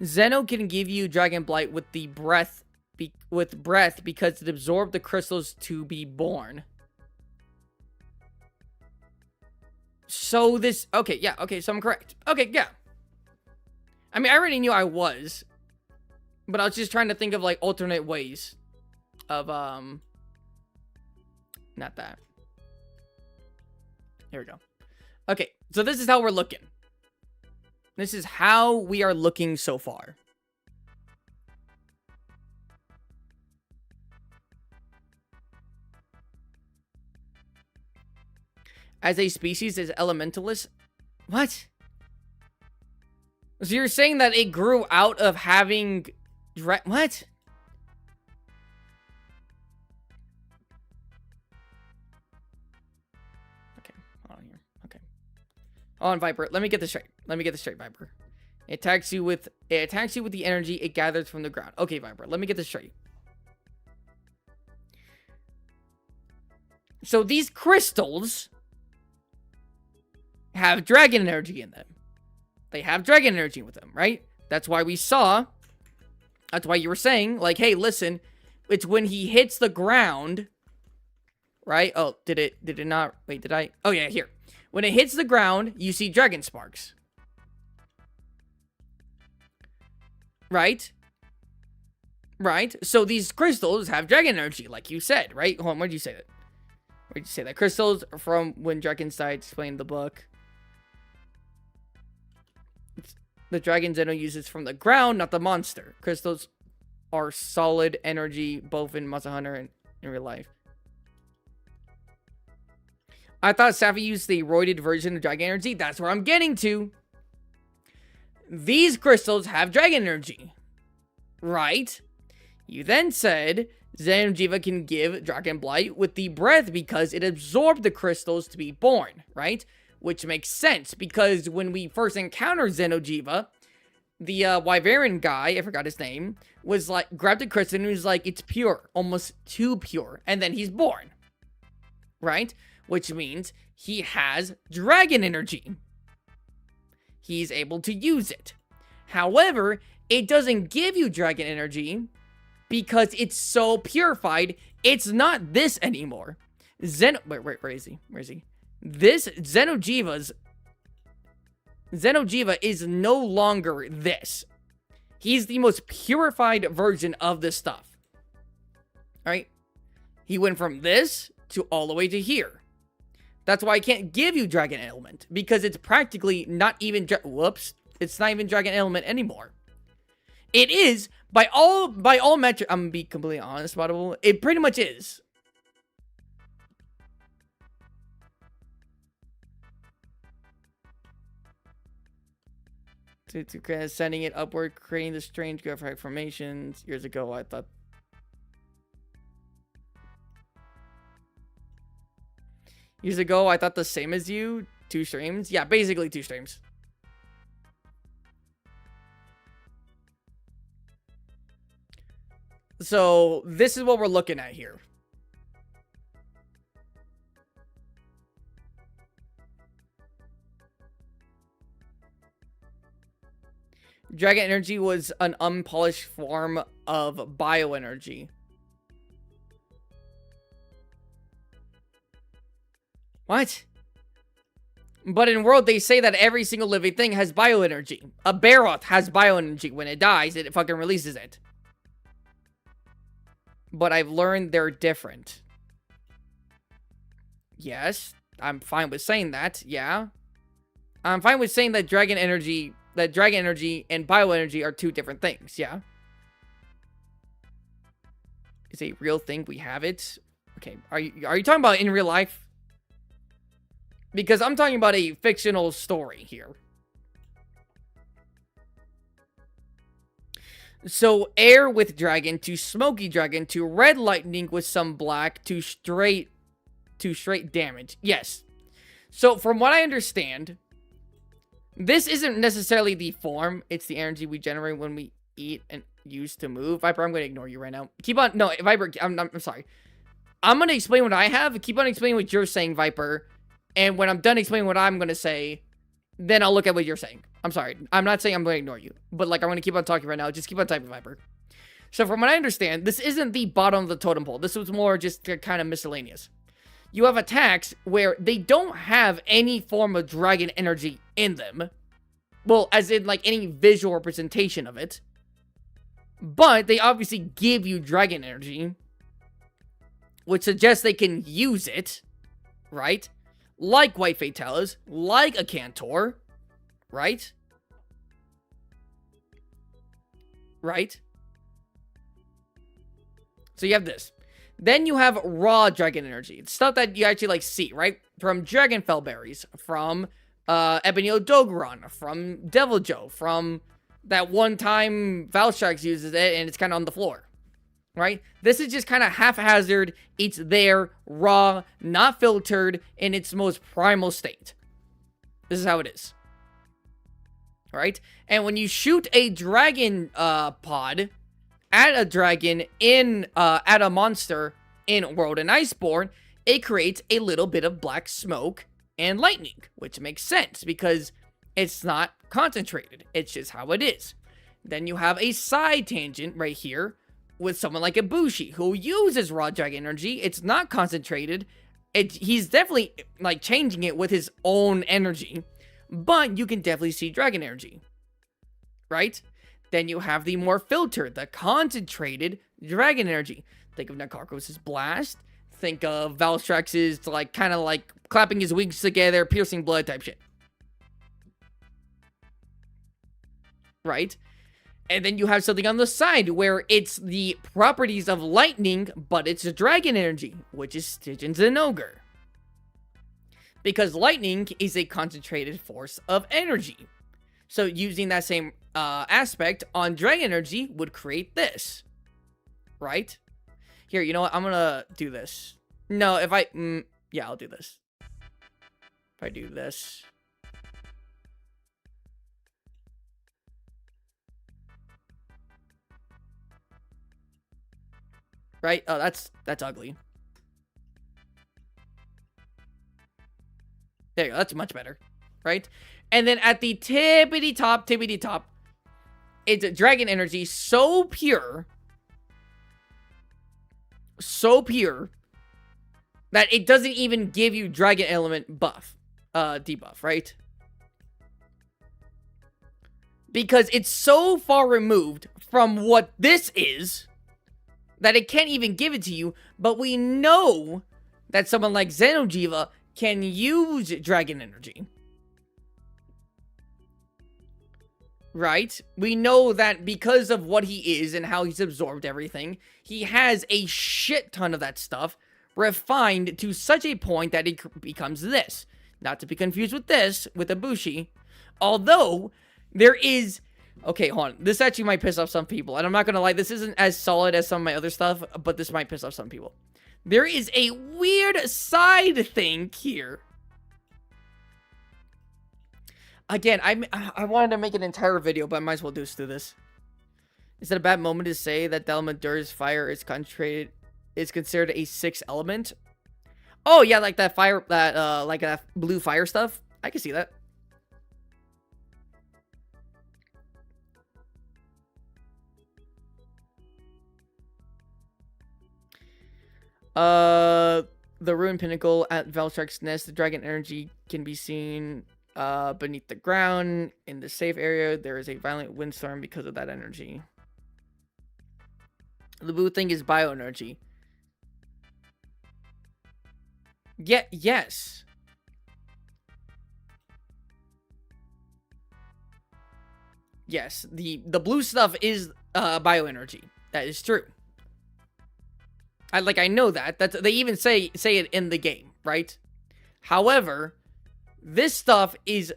Zeno can give you Dragon Blight with the breath, because it absorbed the crystals to be born. So this, okay, yeah, okay, so I'm correct. Okay, yeah. I mean, I already knew I was, but I was just trying to think of like alternate ways of, not that. Here we go. Okay, so this is how we're looking. This is how we are looking so far. As a species, as elementalists... What? So you're saying that it grew out of having... What? Okay, hold on here. Okay. Hold on, Viper. Let me get this straight. Viper. It attacks you with It attacks you with the energy it gathers from the ground. Okay, Viper, let me get this straight. So these crystals have dragon energy in them. They have dragon energy with them, right? That's why you were saying, like, hey, listen, it's when he hits the ground, right? Oh, did it not? Wait, did I? Oh, yeah, here. When it hits the ground, you see dragon sparks. Right? Right? So these crystals have dragon energy, like you said, right? Hold on, where'd you say that? Where'd you say that? Crystals from when dragons died, explained the book. The dragon Zeno uses from the ground, not the monster. Crystals are solid energy, both in Monster Hunter and in real life. I thought Safi used the roided version of dragon energy. That's where I'm getting to. These crystals have dragon energy. Right? You then said Xeno'jiiva can give Dragon Blight with the breath because it absorbed the crystals to be born, right? Which makes sense because when we first encountered Xeno'jiiva, the Wyverian guy, I forgot his name, was like, grabbed the crystal and was like, it's pure, almost too pure. And then he's born, right? Which means he has dragon energy. He's able to use it. However, it doesn't give you dragon energy because it's so purified, it's not this anymore. Wait, where is he? Where is he? This Xeno'jiiva is no longer this. He's the most purified version of this stuff. Right? He went from this to all the way to here. That's why I can't give you dragon element, because it's practically not even it's not even dragon element anymore. It is by all metrics. I'm gonna be completely honest about it. It pretty much is. To sending it upward, creating the strange graphic formations. Years ago, I thought. Years ago, I thought the same as you. 2 streams. Yeah, basically 2 streams. So, this is what we're looking at here. Dragon energy was an unpolished form of bioenergy. What? But in World, they say that every single living thing has bioenergy. A Barroth has bioenergy. When it dies, it fucking releases it. But I've learned they're different. Yes, I'm fine with saying that. Yeah. I'm fine with saying that dragon energy and bioenergy are 2 different things. Yeah. It's a real thing. We have it. Okay. Are you talking about in real life? Because I'm talking about a fictional story here. So, air with dragon to smoky dragon to red lightning with some black to straight damage. Yes. So, from what I understand, this isn't necessarily the form. It's the energy we generate when we eat and use to move. Viper, I'm going to ignore you right now. Keep on. No, Viper, I'm sorry. I'm going to explain what I have. Keep on explaining what you're saying, Viper. And when I'm done explaining what I'm going to say, then I'll look at what you're saying. I'm sorry. I'm not saying I'm going to ignore you. But, like, I'm going to keep on talking right now. Just keep on typing, Viper. So, from what I understand, this isn't the bottom of the totem pole. This was more just kind of miscellaneous. You have attacks where they don't have any form of dragon energy in them. Well, as in, like, any visual representation of it. But they obviously give you dragon energy, which suggests they can use it, right? Like White Fatalis, like a Cantor, right? Right? So you have this. Then you have raw dragon energy. It's stuff that you actually, like, see, right? From Dragonfell berries, from Ebonio Dogoron, from Deviljho, from that one time Valstrax uses it and it's kind of on the floor. Right? This is just kind of haphazard. It's there, raw, not filtered, in its most primal state. This is how it is. right? And when you shoot a dragon pod at a dragon at a monster in World and Iceborne, it creates a little bit of black smoke and lightning, which makes sense because it's not concentrated. It's just how it is. Then you have a side tangent right here with someone like Ibushi who uses raw dragon energy. It's not concentrated. He's definitely like changing it with his own energy, but you can definitely see dragon energy, right? Then you have the more filtered, the concentrated dragon energy. Think of Nakarkos' blast. Think of Valstrax's like kind of like clapping his wings together, piercing blood type shit. Right? And then you have something on the side where it's the properties of lightning, but it's dragon energy, which is Stygian Zinogre. Because lightning is a concentrated force of energy. So using that same aspect on dragon energy would create this. Right? Here, you know what? I'm gonna do this. No, if I... yeah, I'll do this. If I do this... right? Oh, that's ugly. There you go. That's much better, right? And then at the tippity top, it's dragon energy so pure that it doesn't even give you dragon element buff, debuff, right? Because it's so far removed from what this is that it can't even give it to you, but we know that someone like Xeno'jiiva can use dragon energy. Right? We know that because of what he is and how he's absorbed everything, he has a shit ton of that stuff refined to such a point that it becomes this. Not to be confused with this, with Ibushi. Although, there is... okay, hold on. This actually might piss off some people. And I'm not gonna lie, this isn't as solid as some of my other stuff, but this might piss off some people. There is a weird side thing here. Again, I wanted to make an entire video, but I might as well do this. Is it a bad moment to say that the element Dur's fire is concentrated, is considered a 6th element? Oh, yeah, like that fire, like that blue fire stuff. I can see that. The ruined pinnacle at Valstrax's nest, the dragon energy can be seen beneath the ground. In the safe area, there is a violent windstorm because of that energy. The blue thing is bioenergy. Yeah, yes. Yes, the blue stuff is bioenergy. That is true. I know that. They even say it in the game, right? However, this stuff is,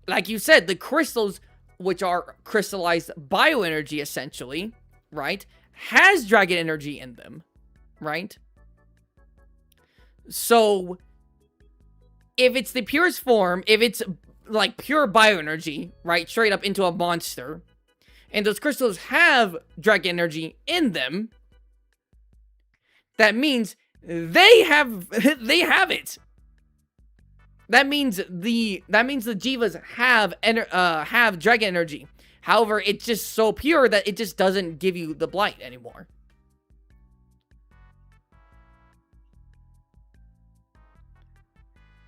like you said, the crystals, which are crystallized bioenergy, essentially, right? Has dragon energy in them, right? So, if it's the purest form, if it's like pure bioenergy, right? Straight up into a monster, and those crystals have dragon energy in them, that means they have it. That means the Jivas have dragon energy. However, it's just so pure that it just doesn't give you the blight anymore.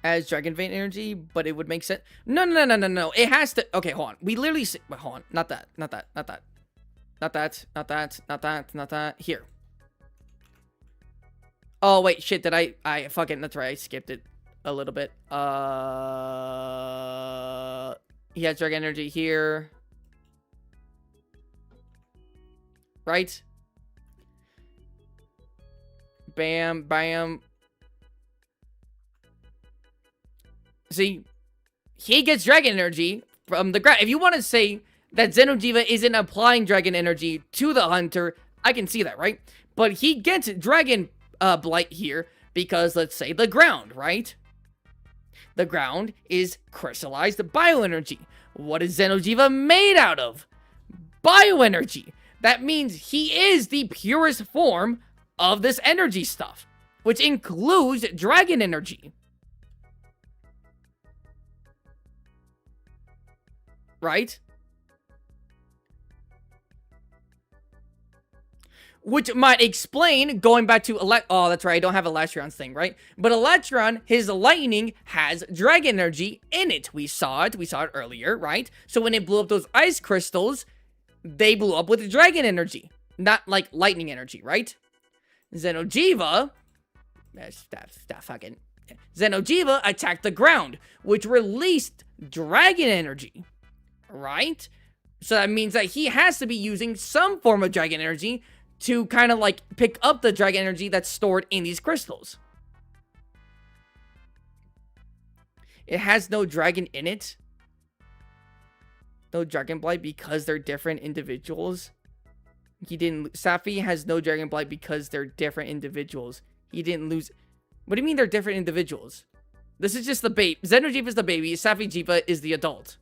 As Dragon Vein energy, but it would make sense. No. It has to. Okay, hold on. We literally see. Wait, hold on. Not that. Here. Oh, wait, shit, did I fucking, that's right, I skipped it a little bit. He has dragon energy here. Right? Bam, bam. See? He gets dragon energy from the ground. If you want to say that Xeno'jiiva isn't applying dragon energy to the hunter, I can see that, right? But he gets dragon blight here because, let's say, the ground, right? The ground is crystallized bioenergy. What is Xeno'jiiva made out of? Bioenergy. That means he is the purest form of this energy stuff, which includes dragon energy. Right? Which might explain, going back to oh, that's right, I don't have Electron's thing, right? But Electron, his lightning has dragon energy in it. We saw it earlier, right? So when it blew up those ice crystals, they blew up with dragon energy, not like lightning energy, right? Xeno'jiiva attacked the ground, which released dragon energy, right? So that means that he has to be using some form of dragon energy to kind of like pick up the dragon energy that's stored in these crystals. It has no dragon in it. No dragon blight because they're different individuals. Safi has no dragon blight because they're different individuals. He didn't lose. What do you mean they're different individuals? This is just the baby. Xeno'jiiva is the baby. Safi'jiiva is the adult.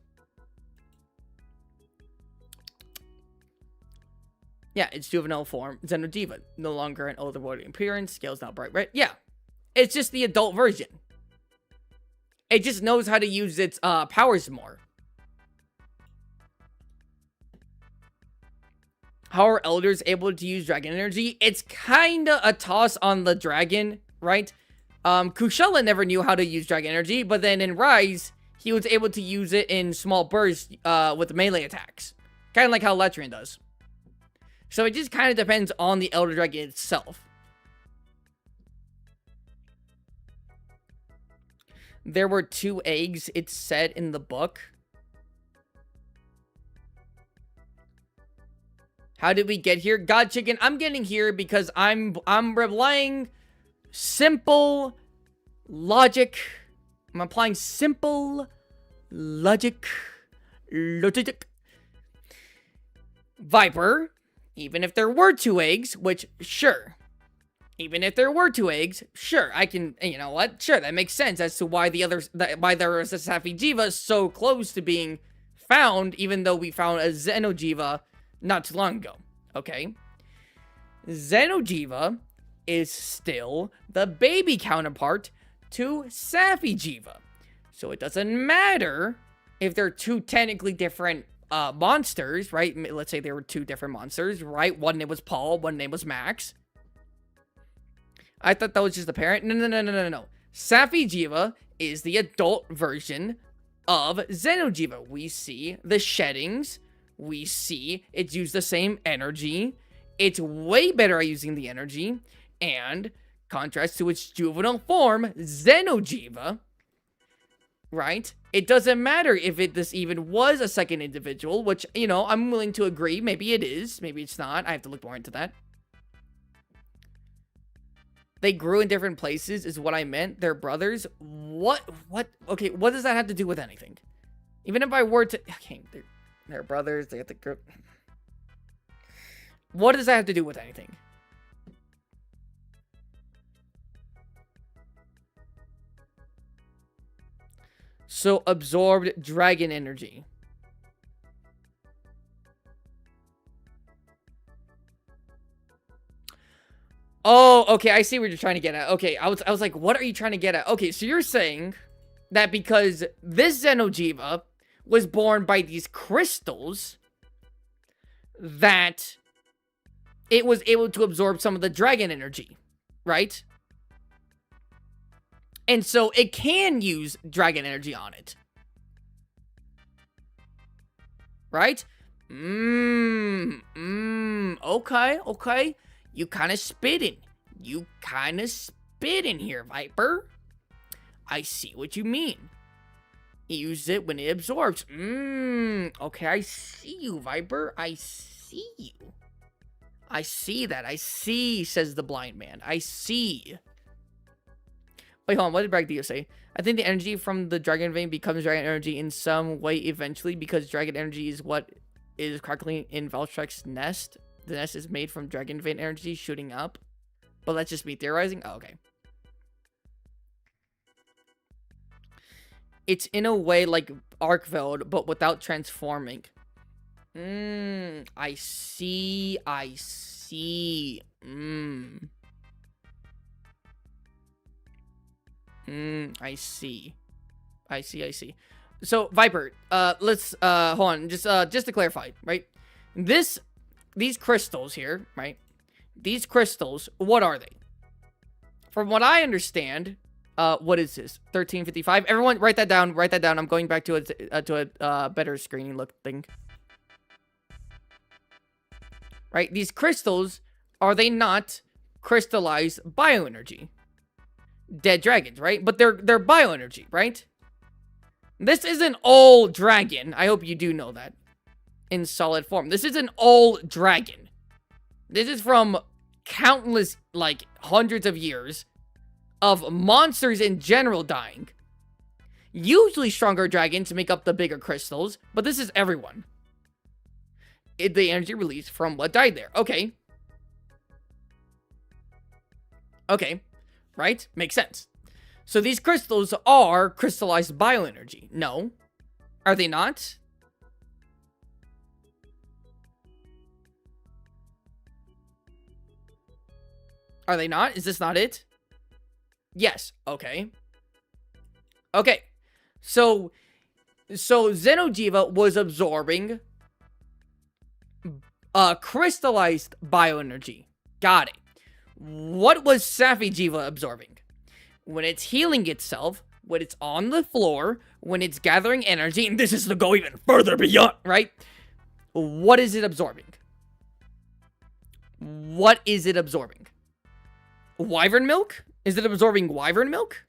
Yeah, it's juvenile form. Xeno'jiiva, no longer an otherworldly appearance. Scales not bright red. Yeah, it's just the adult version. It just knows how to use its powers more. How are elders able to use dragon energy? It's kind of a toss on the dragon, right? Kushala never knew how to use dragon energy, but then in Rise, he was able to use it in small bursts with melee attacks. Kind of like how Letrian does. So it just kind of depends on the Elder Dragon itself. There were 2 eggs, it's said in the book. How did we get here? God Chicken, I'm getting here because I'm relying simple logic. I'm applying simple logic. Viper. Even if there were 2 eggs, which, sure. Even if there were 2 eggs, sure, I can, you know what? Sure, that makes sense as to why why there was a Safi'jiiva so close to being found, even though we found a Xeno'jiiva not too long ago, okay? Xeno'jiiva is still the baby counterpart to Safi'jiiva. So it doesn't matter if they're 2 technically different monsters, right? Let's say there were 2 different monsters, right? One name was Paul, one name was Max. I thought that was just the parent. No. Safi'jiiva is the adult version of Xeno'jiiva. We see the sheddings. We see it's used the same energy. It's way better at using the energy. And contrast to its juvenile form, Xeno'jiiva, right? It doesn't matter if this even was a second individual, which, you know, I'm willing to agree. Maybe it is. Maybe it's not. I have to look more into that. They grew in different places is what I meant. They're brothers. What? Okay, what does that have to do with anything? Even if I were to... Okay, they're brothers. They have to grow... What does that have to do with anything? So, absorbed dragon energy. Oh, okay, I see what you're trying to get at. Okay, I was like, what are you trying to get at? Okay, so you're saying that because this Xeno'jiiva was born by these crystals, that it was able to absorb some of the dragon energy, right? And so it can use dragon energy on it. Right? Okay. You kind of spitting. Here, Viper. I see what you mean. He uses it when it absorbs. Okay, I see you, Viper. I see you. I see that. I see, says the blind man. I see. Wait, hold on. What did Bragdio say? I think the energy from the dragon vein becomes dragon energy in some way eventually because dragon energy is what is crackling in Valtrek's nest. The nest is made from dragon vein energy shooting up. But that's just me theorizing. Oh, okay. It's in a way like Arkveld, but without transforming. I see. I see. I see. I see. I see. So, Viper, let's, hold on. Just to clarify, right? These crystals here, right? These crystals, what are they? From what I understand, what is this? 1355. Everyone, write that down. Write that down. I'm going back to a better screening look thing. Right? These crystals, are they not crystallized bioenergy? Dead dragons, right? But they're bioenergy, right? This is an old dragon. I hope you do know that. In solid form. This is an old dragon. This is from countless, like, hundreds of years of monsters in general dying. Usually stronger dragons make up the bigger crystals, but this is everyone. The energy released from what died there. Okay. Okay. Right? Makes sense. So these crystals are crystallized bioenergy. No. Are they not? Are they not? Is this not it? Yes. Okay. Okay. So Xeno'jiiva was absorbing crystallized bioenergy. Got it. What was Safi'jiiva absorbing? When it's healing itself, when it's on the floor, when it's gathering energy, and this is to go even further beyond, right? What is it absorbing? What is it absorbing? Wyvern milk? Is it absorbing wyvern milk?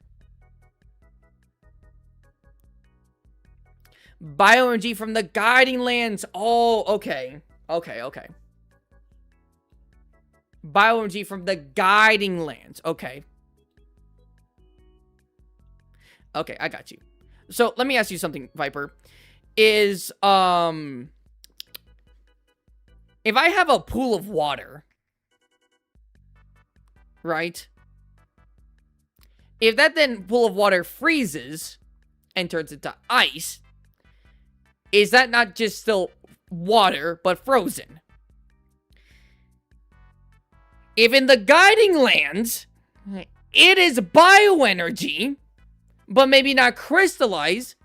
Bioenergy from the guiding lands. Oh, okay. Okay. Bioenergy from the guiding lands. Okay. Okay, I got you. So, let me ask you something, Viper. If I have a pool of water, right? If that then pool of water freezes and turns into ice, is that not just still water, but frozen? If in the guiding lands, it is bioenergy, but maybe not crystallized,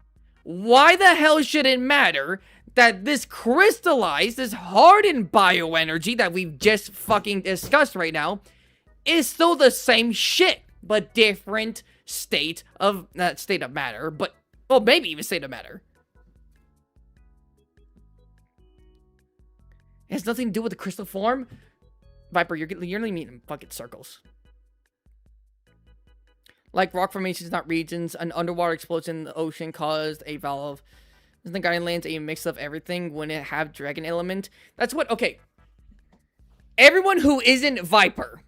why the hell should it matter that this crystallized, this hardened bioenergy that we've just fucking discussed right now is still the same shit, but different state of, not state of matter, but, well, maybe even state of matter. It has nothing to do with the crystal form? Viper, you're learning me in fucking circles. Like rock formations, not regions. An underwater explosion in the ocean caused a valve. Isn't the guiding lands a mix of everything? Wouldn't it have dragon element? That's what, okay. Everyone who isn't Viper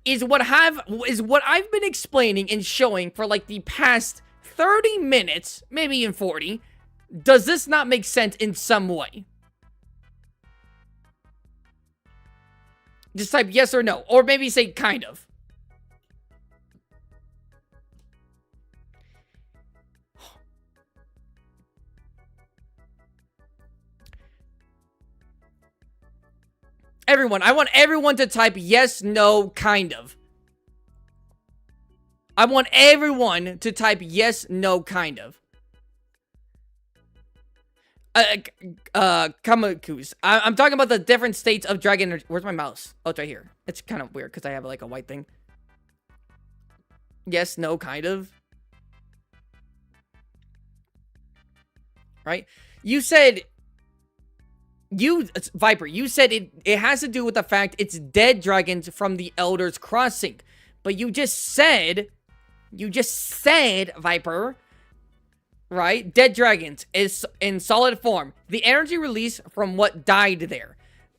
is what I've been explaining and showing for like the past 30 minutes, maybe even 40. Does this not make sense in some way? Just type yes or no, or maybe say kind of. Everyone, I want everyone to type yes, no, kind of. I want everyone to type yes, no, kind of. Kamakus. I'm talking about the different states of dragon energy. Where's my mouse? Oh, it's right here. It's kind of weird because I have like a white thing. Yes, no, kind of. Right? You said... Viper, you said it has to do with the fact it's dead dragons from the Elders Crossing. But you just said, Viper, right? Dead dragons is in solid form. The energy release from what died there.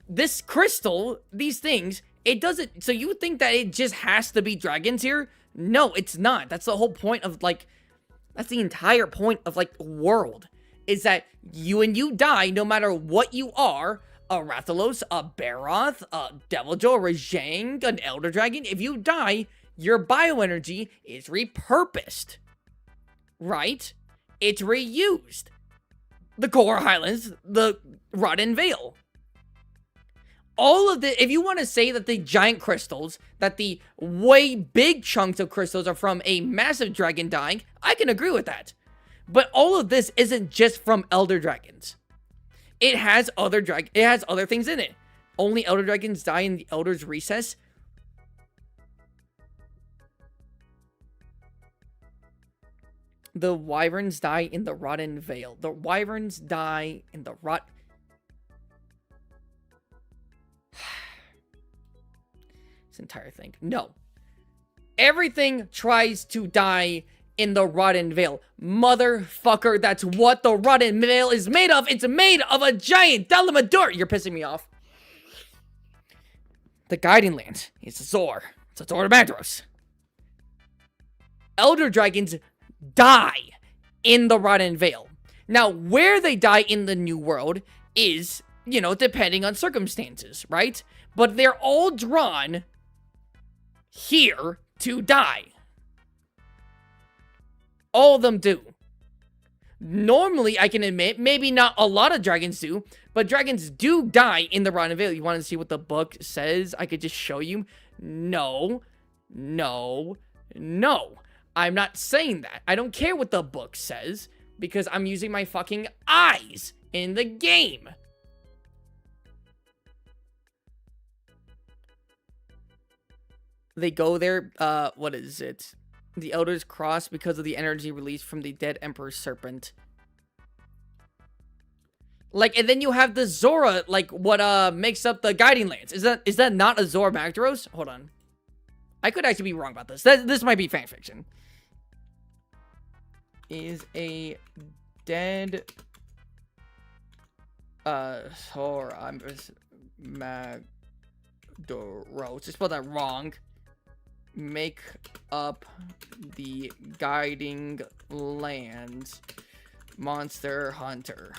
This crystal, these things, it doesn't, so you think that it just has to be dragons here? No, it's not. That's the whole point of, like, that's the entire point of, like, world. Is that when you die, no matter what you are, a Rathalos, a Barroth, a Deviljho, a Rajang, an Elder Dragon, if you die, your bioenergy is repurposed. right? It's reused. The Coral Highlands, the Rotten Vale. All of the, if you want to say that the giant crystals, that the way big chunks of crystals are from a massive dragon dying, I can agree with that. But all of this isn't just from Elder Dragons. It has other things in it. Only Elder Dragons die in the Elder's Recess. The Wyverns die in the Rotten Vale. The Wyverns die in the This entire thing. No. Everything tries to die in the Rotten Vale. Motherfucker, that's what the Rotten Vale is made of. It's made of a giant Delamadur. You're pissing me off. The Guiding Land is Azor. It's Azor of Madros. Elder Dragons die in the Rotten Vale. Now, where they die in the New World is, you know, depending on circumstances, right? But they're all drawn here to die. All of them do. Normally, I can admit, maybe not a lot of dragons do, but dragons do die in the Rotten Vale. You want to see what the book says? I could just show you. No. No. No. I'm not saying that. I don't care what the book says, because I'm using my fucking eyes in the game. They go there, what is it? The Elders cross because of the energy released from the dead Emperor's Serpent. Like, and then you have the Zora, like, what, makes up the Guiding Lands. Is that not Azor Magdaros? Hold on. I could actually be wrong about this. This might be fanfiction. Is a dead, Zora Magdaros. I spelled that wrong. Make up the Guiding Lands Monster Hunter.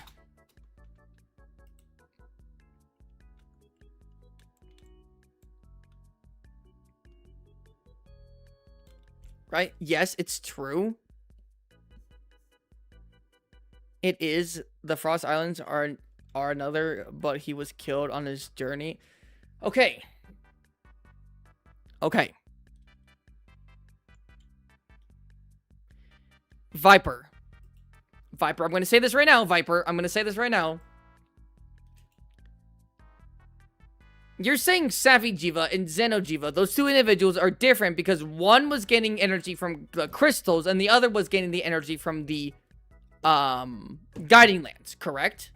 Right? Yes, it's true. It is. The Frost Islands are another, but he was killed on his journey. Okay. Okay. Viper. Viper, I'm going to say this right now, Viper. I'm going to say this right now. You're saying Safi'jiiva and Xeno'jiiva, those two individuals are different because one was getting energy from the crystals and the other was getting the energy from the Guiding Lands, correct?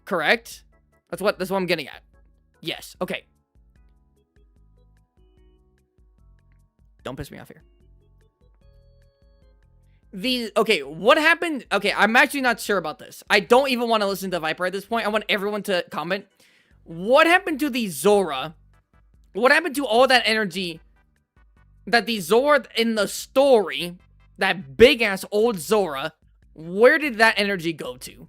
Correct? That's what I'm getting at. Yes, okay. Don't piss me off here. Okay, what happened? Okay, I'm actually not sure about this. I don't even want to listen to Viper at this point. I want everyone to comment. What happened to the Zora? What happened to all that energy that the Zora in the story, that big-ass old Zora, where did that energy go to?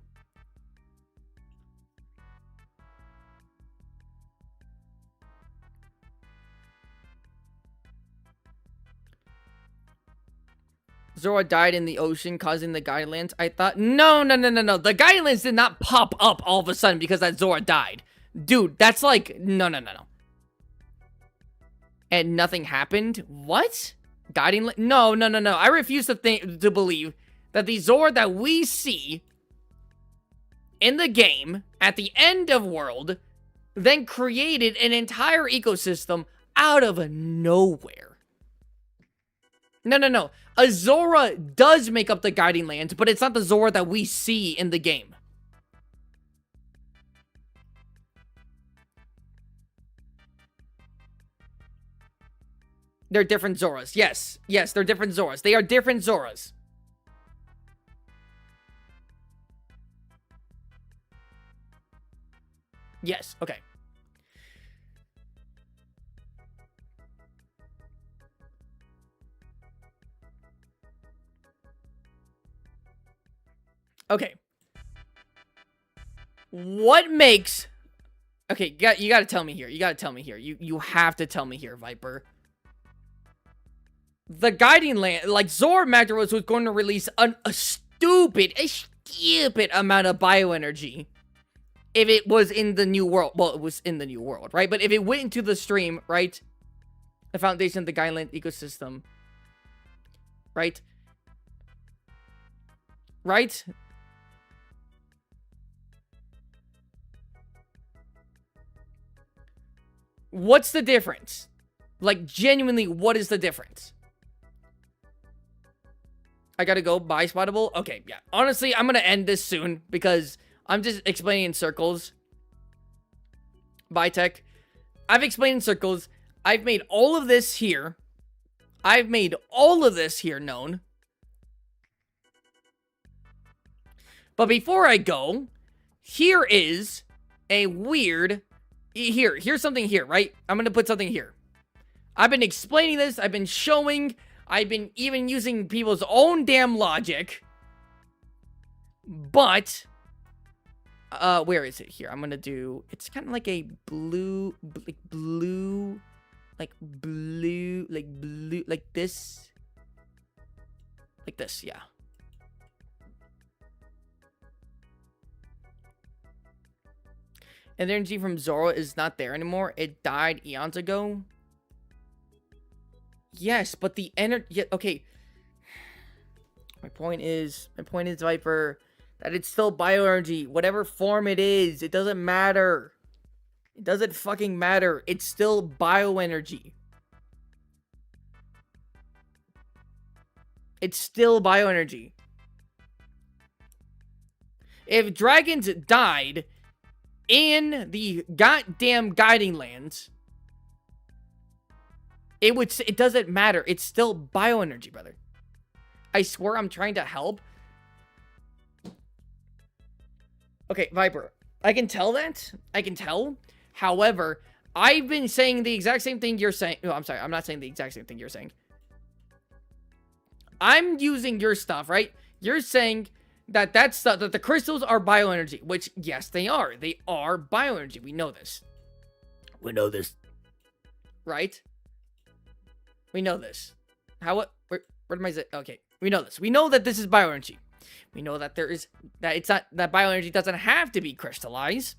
Zora died in the ocean, causing the Guiding Lands. I thought, no. The Guiding Lands did not pop up all of a sudden because that Zora died. Dude, that's like, no. And nothing happened? What? Guiding Land? No. I refuse to believe that the Zora that we see in the game at the end of world then created an entire ecosystem out of nowhere. No. A Zora does make up the Guiding Lands, but it's not the Zora that we see in the game. They're different Zoras. Yes, they're different Zoras. They are different Zoras. Yes, okay. Okay. What makes Okay, you gotta tell me here. You gotta tell me here. You have to tell me here, Viper. The Guiding Land, like, Zora Magdaros was going to release a stupid amount of bioenergy if it was in the new world. Well, it was in the new world, right? But if it went into the stream, right? The foundation of the Guiding Land ecosystem, right? Right? What's the difference? Like, genuinely, what is the difference? I gotta go buy Spottable? Okay, yeah. Honestly, I'm gonna end this soon because I'm just explaining in circles. Bye, Tech. I've explained in circles. I've made all of this here. I've made all of this here known. But before I go, here is a weird... Here's something here, right? I'm gonna put something here. I've been explaining this. I've been showing... I've been even using people's own damn logic. But, where is it here? I'm gonna do, it's kind of like a blue, like this. Like this, yeah. And the energy from Zora is not there anymore. It died eons ago. Yes, but the energy... Yeah, okay. My point is, Viper, that it's still bioenergy. Whatever form it is, it doesn't matter. It doesn't fucking matter. It's still bioenergy. It's still bioenergy. If dragons died in the goddamn Guiding Lands... It doesn't matter. It's still bioenergy, brother. I swear I'm trying to help. Okay, Viper. I can tell that. I can tell. However, I've been saying the exact same thing you're saying. No, I'm sorry. I'm not saying the exact same thing you're saying. I'm using your stuff, right? You're saying that that the crystals are bioenergy, which, yes, they are. They are bioenergy. We know this. We know this. Right? We know this. Where am I? Okay, we know this. We know that this is bioenergy. We know that that bioenergy doesn't have to be crystallized.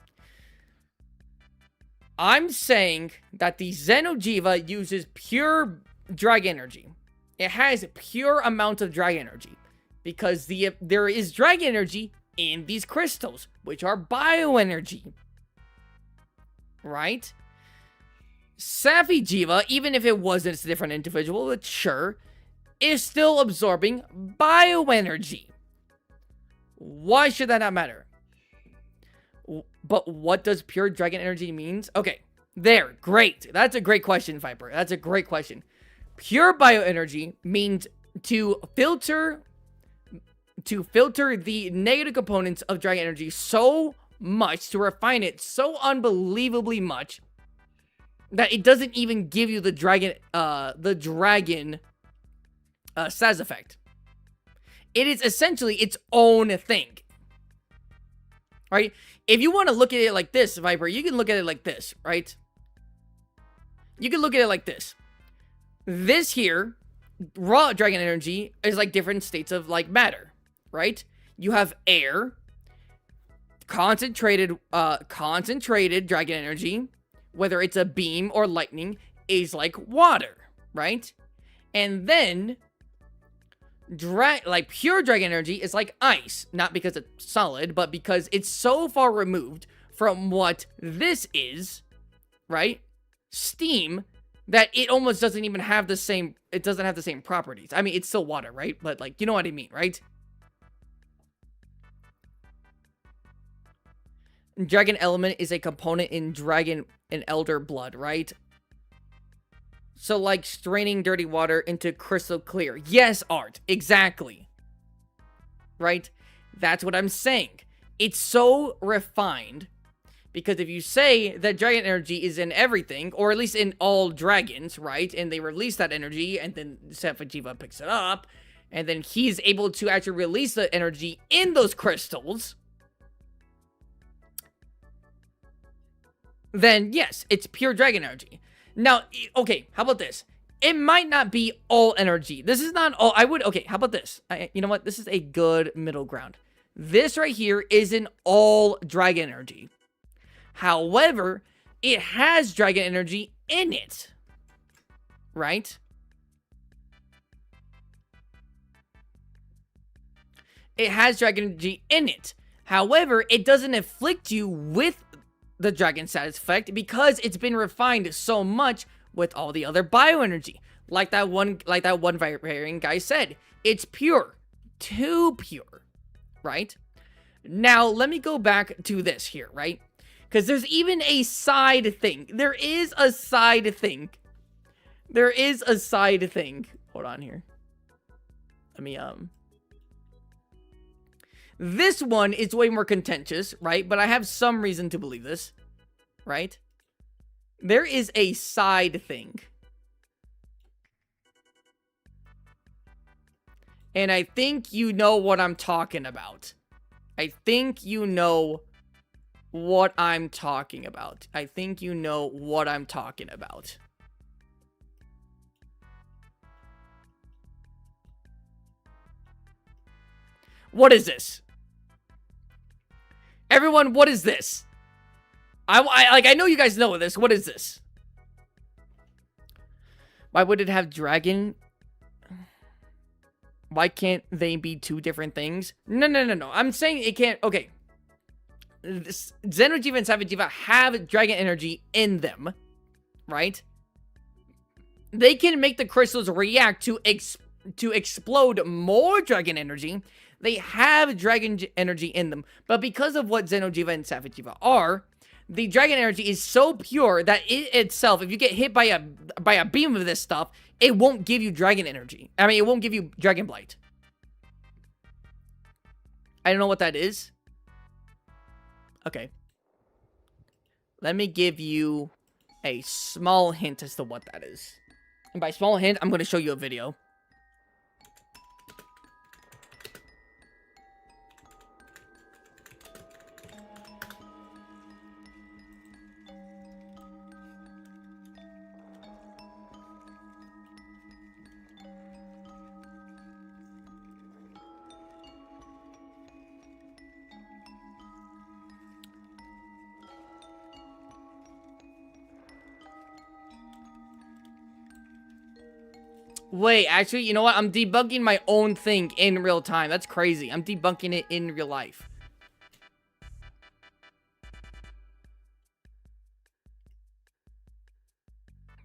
I'm saying that the Xeno'jiiva uses pure dragon energy. It has pure amount of dragon energy because there is dragon energy in these crystals, which are bioenergy. Right? Safi'jiiva, even if it wasn't a different individual, but sure, is still absorbing bioenergy. Why should that not matter? But what does pure dragon energy means? Okay, there, great. That's a great question, Viper. That's a great question. Pure bioenergy means to filter the negative components of dragon energy so much, to refine it so unbelievably much, that it doesn't even give you the dragon Saz effect. It is essentially its own thing. Right? If you want to look at it like this, Viper, you can look at it like this, right? You can look at it like this. This here, raw dragon energy, is like different states of like matter, right? You have air, concentrated dragon energy, whether it's a beam or lightning, is like water, right? And then pure dragon energy is like ice, not because it's solid, but because it's so far removed from what this is, right? Steam, that it almost doesn't even have the same, it doesn't have the same properties. I mean, it's still water, right? But like, you know what I mean, right? Dragon element is a component in dragon and elder blood, right? So like straining dirty water into crystal clear. Yes, Art, exactly. Right? That's what I'm saying. It's so refined because if you say that dragon energy is in everything, or at least in all dragons, right? And they release that energy and then Safi'jiiva picks it up and then he's able to actually release the energy in those crystals. then yes, it's pure dragon energy. Now, okay, how about this? It might not be all energy. This is not all. Okay, how about this? You know what? This is a good middle ground. This right here isn't all dragon energy. However, it has dragon energy in it. Right? It has dragon energy in it. However, it doesn't afflict you with the dragon status effect because it's been refined so much with all the other bioenergy. Like that one variant guy said, it's pure. Too pure. Right? Now, let me go back to this here, right? Because there's even a side thing. There is a side thing. Hold on here. Let me, This one is way more contentious, right? But I have some reason to believe this, right? There is a side thing. And I think you know what I'm talking about. What is this? Everyone, what is this? I know you guys know this. What is this? Why would it have dragon? Why can't they be two different things? No. I'm saying it can't. Okay. Xeno'jiiva and Savajiiva have dragon energy in them, right? They can make the crystals react to explode more dragon energy. They have dragon energy in them, but because of what Xeno'jiiva and Savajiiva are, the dragon energy is so pure that it itself, if you get hit by a beam of this stuff, it won't give you dragon energy. I mean, it won't give you Dragon Blight. I don't know what that is. Okay. Let me give you a small hint as to what that is. And by small hint, I'm going to show you a video. Wait, actually, you know what? I'm debunking my own thing in real time. That's crazy. I'm debunking it in real life.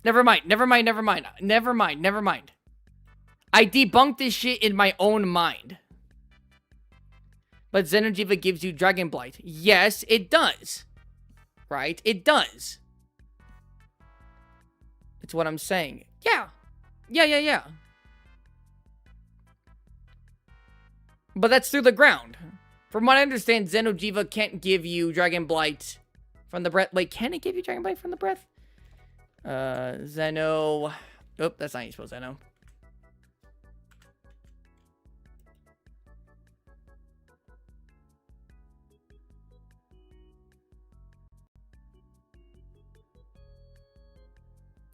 Never mind. I debunked this shit in my own mind. But Xeno'jiiva gives you Dragon Blight. Yes, it does. Right? It does. It's what I'm saying. Yeah. Yeah. But that's through the ground. From what I understand, Xeno'jiiva can't give you Dragon Blight from the breath. Wait, can it give you Dragon Blight from the breath? Zeno... Oh, that's not how you spell Zeno.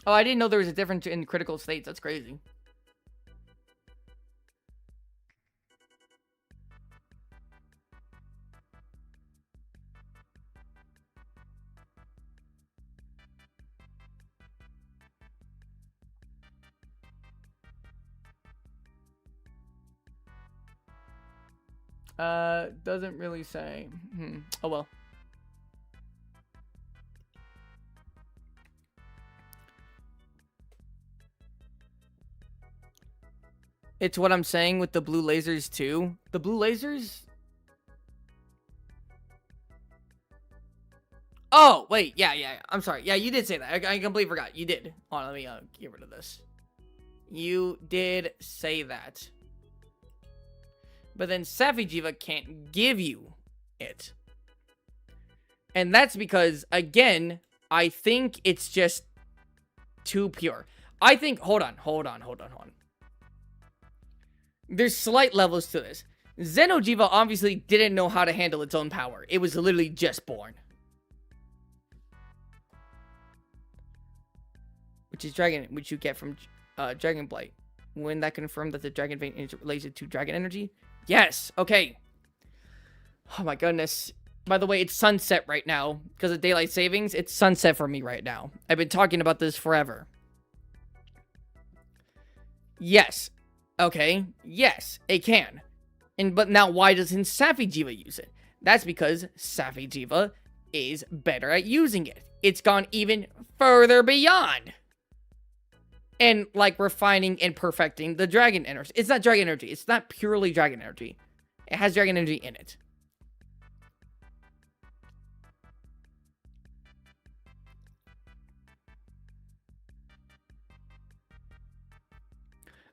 Oh, I didn't know there was a difference in critical states. That's crazy. Doesn't really say. Oh well. It's what I'm saying with the blue lasers too. The blue lasers? Oh, wait. Yeah. I'm sorry. Yeah, you did say that. I completely forgot. You did. Hold on, let me get rid of this. You did say that. But then Savajiiva can't give you it. And that's because, again, I think it's just too pure. I think, hold on. There's slight levels to this. Xeno'jiiva obviously didn't know how to handle its own power. It was literally just born. which is dragon, which you get from Dragon Blight. When that confirmed that the Dragon Vein is related to dragon energy? Yes. Okay. Oh my goodness. By the way, it's sunset right now because of daylight savings. It's sunset for me right now. I've been talking about this forever. Yes. Okay. Yes, it can. But now why doesn't Safi'jiiva use it? That's because Safi'jiiva is better at using it. It's gone even further beyond. And like refining and perfecting the dragon energy. It's not dragon energy. It's not purely dragon energy. It has dragon energy in it.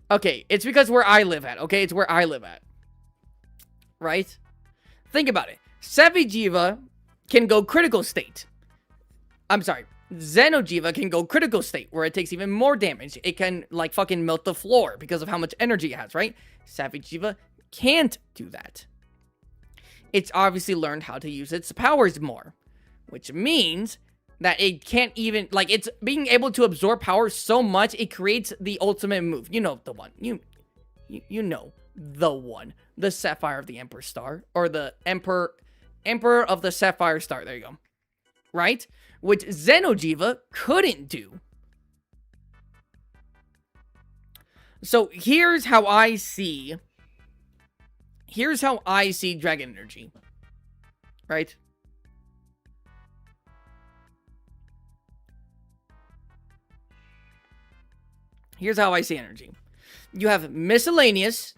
Okay, it's because where I live at, okay? It's where I live at. Right? Think about it. Safi'jiiva can go critical state. I'm sorry. Xeno'jiiva can go critical state, where it takes even more damage. It can, like, fucking melt the floor because of how much energy it has, right? Safi'jiiva can't do that. It's obviously learned how to use its powers more, which means that it can't even, like, it's being able to absorb power so much, it creates the ultimate move. You know the one. You know the one. The Sapphire of the Emperor Star. Or the Emperor of the Sapphire Star. There you go. Right? Which Xeno'jiiva couldn't do. So here's how I see dragon energy. Right? Here's how I see energy. You have miscellaneous.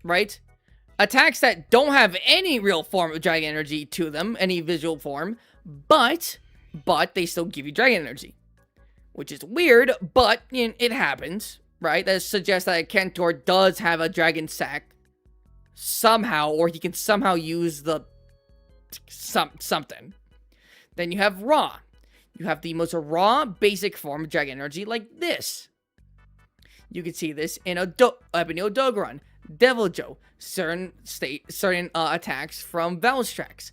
Right? Attacks that don't have any real form of dragon energy to them, any visual form, but they still give you dragon energy. Which is weird, but it happens, right? That suggests that Kentor does have a dragon sack somehow, or he can somehow use the something. Then you have Ra. You have the most raw, basic form of dragon energy like this. You can see this in Ebony Odogaron, Deviljho, certain attacks from Valstrax,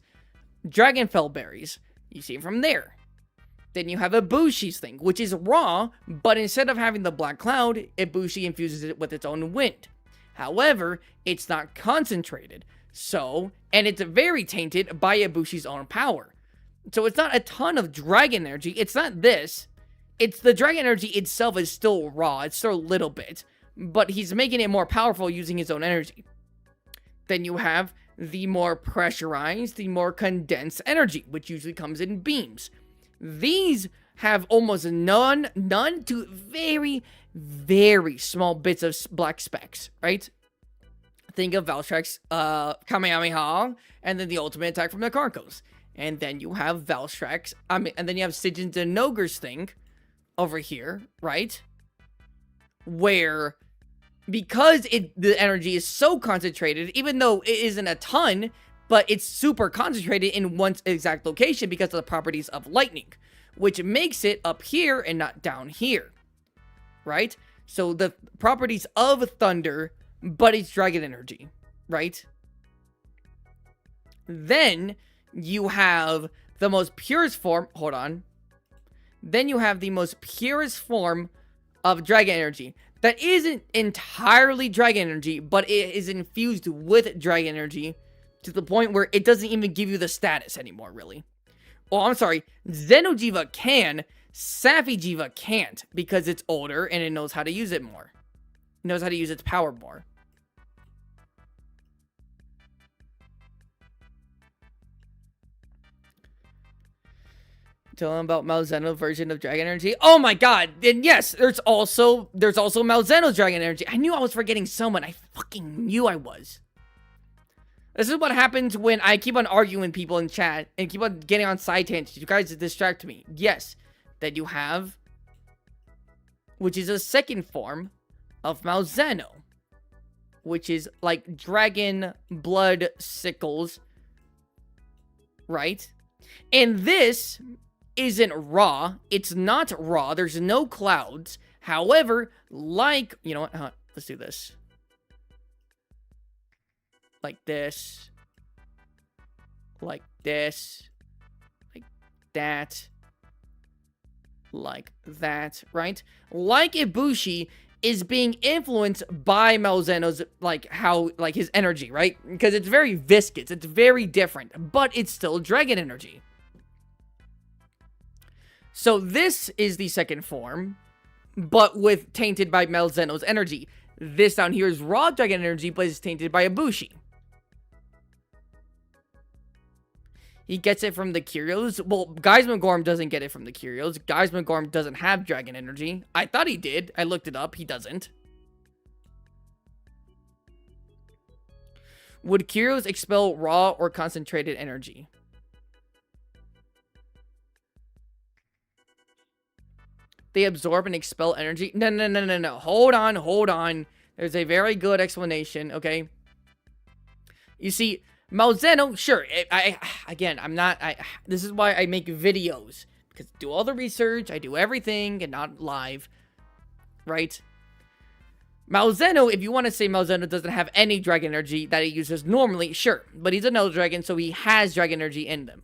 Dragonfell berries. You see it from there. Then you have Ibushi's thing, which is raw, but instead of having the black cloud, Ibushi infuses it with its own wind. However, it's not concentrated, and it's very tainted by Ibushi's own power. So it's not a ton of dragon energy. It's not this. It's the dragon energy itself is still raw. It's still a little bit. But he's making it more powerful using his own energy. Then you have the more pressurized, the more condensed energy, which usually comes in beams. These have almost none to very, very small bits of black specks, right? Think of Valstrax, Kamehameha, and then the ultimate attack from the Carcos. And then you have Valstrax, and then you have Sigyn Denogre's thing over here, right? Where, because the energy is so concentrated, even though it isn't a ton, but it's super concentrated in one exact location because of the properties of lightning, which makes it up here and not down here, right? So the properties of thunder, but it's dragon energy, right? Then you have the most purest form, Then you have the most purest form of dragon energy that isn't entirely dragon energy, but it is infused with dragon energy to the point where it doesn't even give you the status anymore, really. Oh, I'm sorry. Xeno'jiiva can. Safi'jiiva can't because it's older and it knows how to use it more. It knows how to use its power more. Tell them about Malzeno version of dragon energy. Oh my god! And yes, there's also Malzeno's dragon energy. I knew I was forgetting someone. I fucking knew I was. This is what happens when I keep on arguing with people in chat and keep on getting on side tangents. You guys distract me. Yes, that you have, which is a second form of Malzeno, which is like dragon blood sickles, right? And this isn't raw. It's not raw. There's no clouds. However, like, you know what? Let's do this. Like this. Like this. Like that. like that, right? Like Ibushi is being influenced by Malzeno's, like, his energy, right? Because it's very viscous, it's very different, but it's still dragon energy. So this is the second form, but with tainted by Malzeno's energy. This down here is raw dragon energy, but is tainted by Ibushi. He gets it from the Kyrios. Well, Geismagorm doesn't get it from the Kyrios. Geismagorm doesn't have dragon energy. I thought he did. I looked it up. He doesn't. Would Kyrios expel raw or concentrated energy? They absorb and expel energy? No. Hold on. There's a very good explanation, okay? You see, Malzeno, sure, this is why I make videos, because I do all the research, I do everything, and not live, right? Malzeno, if you want to say Malzeno doesn't have any dragon energy that he uses normally, sure, but he's a Null Dragon, so he has dragon energy in them.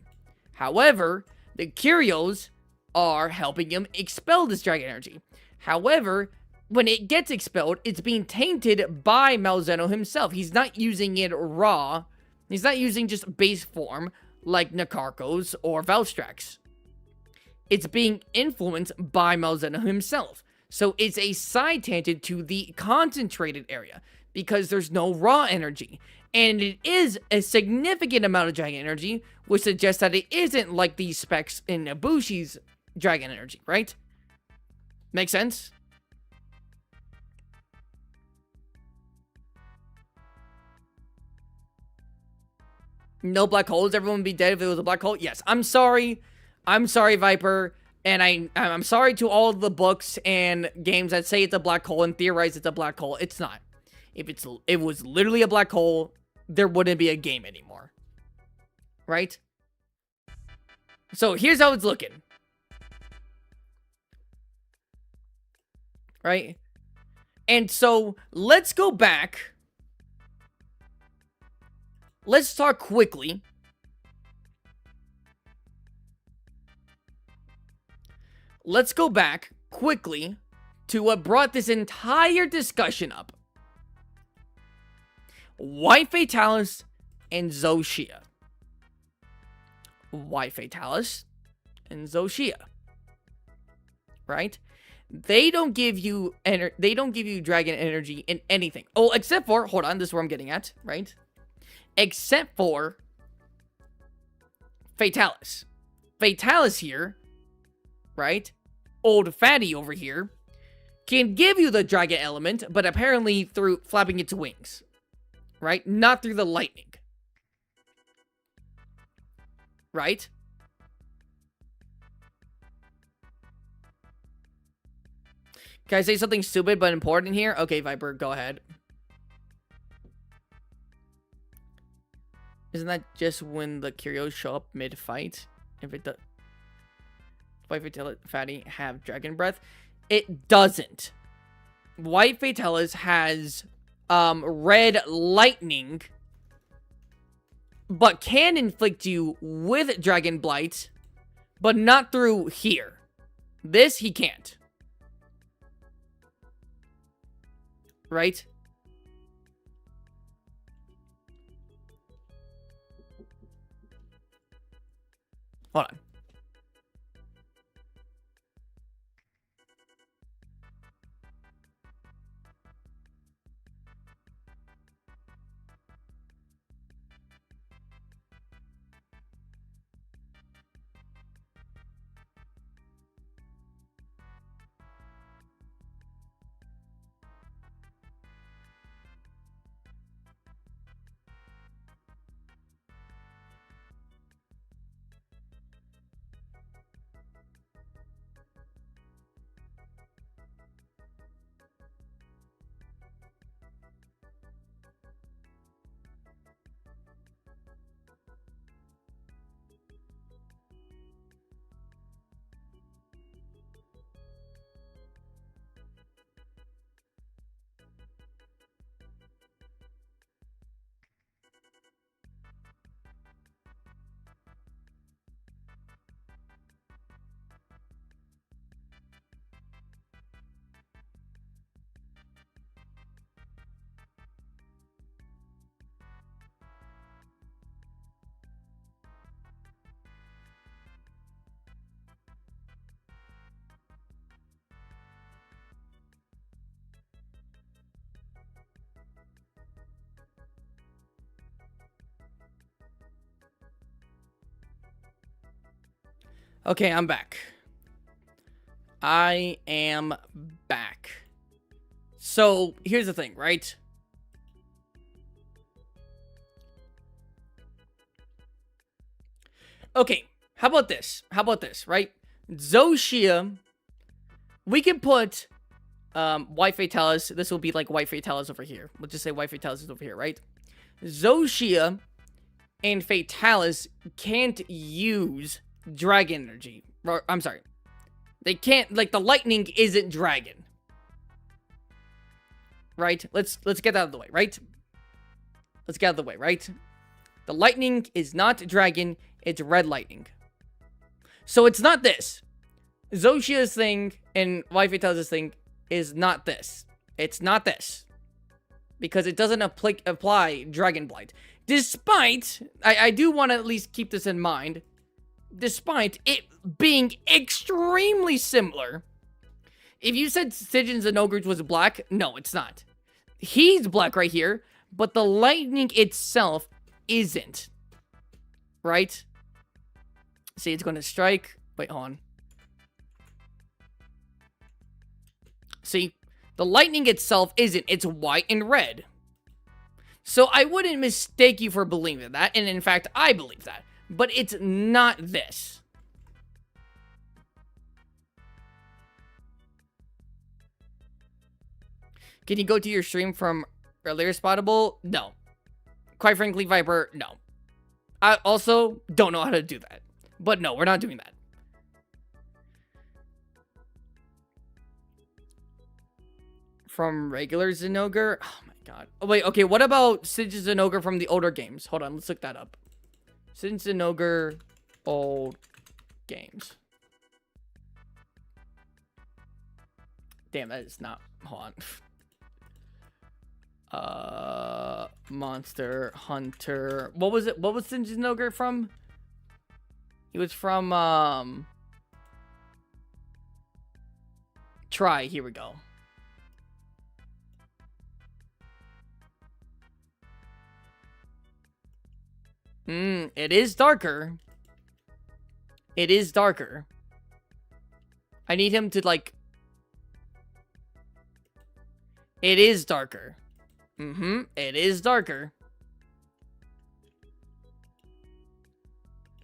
However, the Kyrios are helping him expel this dragon energy. However, when it gets expelled, it's being tainted by Malzeno himself. He's not using it raw. He's not using just base form like Nakarkos or Valstrax. It's being influenced by Malzeno himself. So it's a side tangent to the concentrated area because there's no raw energy. And it is a significant amount of dragon energy, which suggests that it isn't like these specs in Ibushi's dragon energy, right? Make sense? No black holes. Everyone would be dead if it was a black hole. Yes, I'm sorry. I'm sorry, Viper. And I'm sorry to all the books and games that say it's a black hole and theorize it's a black hole. It's not. If it was literally a black hole, there wouldn't be a game anymore. Right? So here's how it's looking. Right? And so let's go back. Let's talk quickly. Let's go back quickly to what brought this entire discussion up. White Fatalis and Zoshia. White Fatalis and Zoshia. Right? They don't give you dragon energy in anything. Oh, except for, hold on, this is where I'm getting at, right? Except for Fatalis. Fatalis here, right? Old Fatty over here can give you the dragon element, but apparently through flapping its wings, right? Not through the lightning, right? Can I say something stupid but important here? Okay, Viper, go ahead. Isn't that just when the Kyrios show up mid-fight? If it does... White Fatalis Fatty have Dragon Breath? It doesn't. White Fatalis has Red Lightning, but can inflict you with Dragon Blight, but not through here. This, he can't. Right? Hold on. Okay, I'm back. I am back. So, here's the thing, right? Okay, how about this? How about this, right? Zoshia, we can put White Fatalis. This will be like White Fatalis over here. We'll just say White Fatalis is over here, right? Zoshia and Fatalis can't use dragon energy. I'm sorry. They can't, like, the lightning isn't dragon. Right? Let's get that out of the way, right? Let's get out of the way, right? The lightning is not dragon, it's red lightning. So it's not this. Zoshia's thing and White Fatalis' thing is not this. It's not this. Because it doesn't apply Dragon Blight. Despite, I do want to at least keep this in mind, despite it being extremely similar. If you said Stygian Zenogre was black, no, it's not. He's black right here, but the lightning itself isn't. Right? See, it's going to strike. Wait, hold on. See, the lightning itself isn't. It's white and red. So I wouldn't mistake you for believing that, and in fact, I believe that. But it's not this. Can you go to your stream from earlier Spottable? No. Quite frankly, Viper, no. I also don't know how to do that. But no, we're not doing that. From regular Zenogre? Oh my god. Oh, wait, okay, what about Stygian Zenogre from the older games? Hold on, let's look that up. Stygian Zenogre, old games. Damn, that is not... Hold on. Monster Hunter. What was it? What was Stygian Zenogre from? He was from, Try, here we go. It is darker. It is darker. I need him to, like... It is darker. It is darker.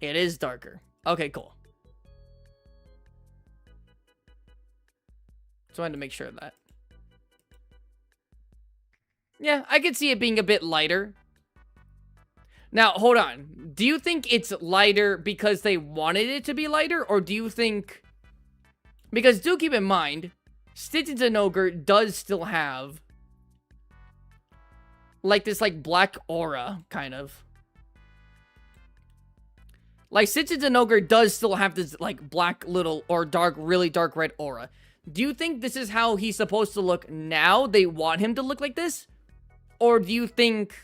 It is darker. Okay, cool. So I had to make sure of that. Yeah, I could see it being a bit lighter. Now, hold on. Do you think it's lighter because they wanted it to be lighter? Or do you think... Because do keep in mind, Stygian Zenogre does still have... like this, like, black aura, kind of. Like, Stygian Zenogre does still have this, like, black little, or dark, really dark red aura. Do you think this is how he's supposed to look now? They want him to look like this? Or do you think...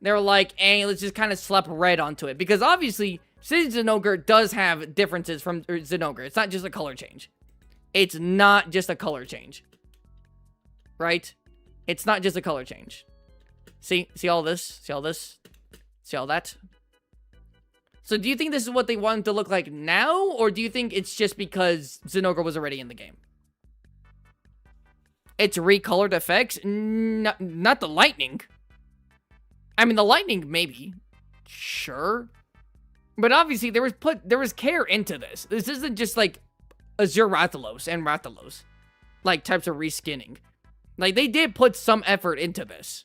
they're like, hey, let's just kind of slap red onto it. Because obviously, Stygian Zenogre does have differences from Zenogre. It's not just a color change. It's not just a color change. Right? It's not just a color change. See all this? See all this? See all that? So do you think this is what they want him to look like now? Or do you think it's just because Zenogre was already in the game? It's recolored effects? Not the lightning. I mean, the lightning, maybe. Sure. But obviously, there was care into this. This isn't just, like, Azure Rathalos and Rathalos. Like, types of reskinning. Like, they did put some effort into this.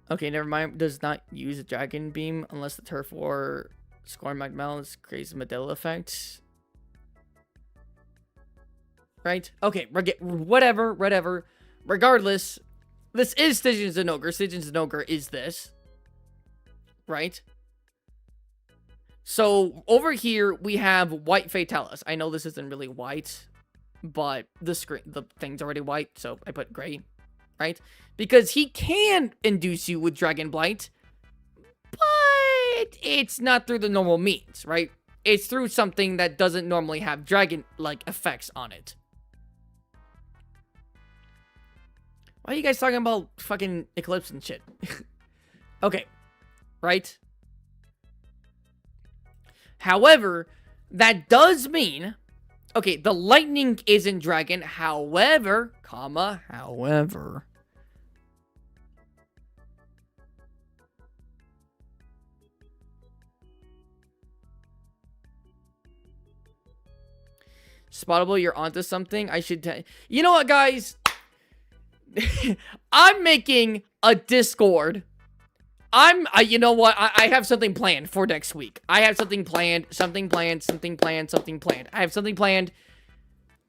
Okay, never mind. Does not use a Dragon Beam unless the Turf War scoring Magmelons creates a Medela effect. Right? Okay, whatever. Regardless, this is Stygian Zenogre. Stygian Zenogre is this. Right? So, over here, we have White Fatalis. I know this isn't really white, but the thing's already white, so I put gray. Right? Because he can induce you with Dragon Blight, but it's not through the normal means, right? It's through something that doesn't normally have dragon-like effects on it. Why are you guys talking about fucking Eclipse and shit? Okay. right? However, that does mean, okay, the lightning isn't dragon, however, Spottable, you're onto something. I should you know what, guys? I'm making a Discord. You know what? I have something planned for next week. I have something planned. I have something planned.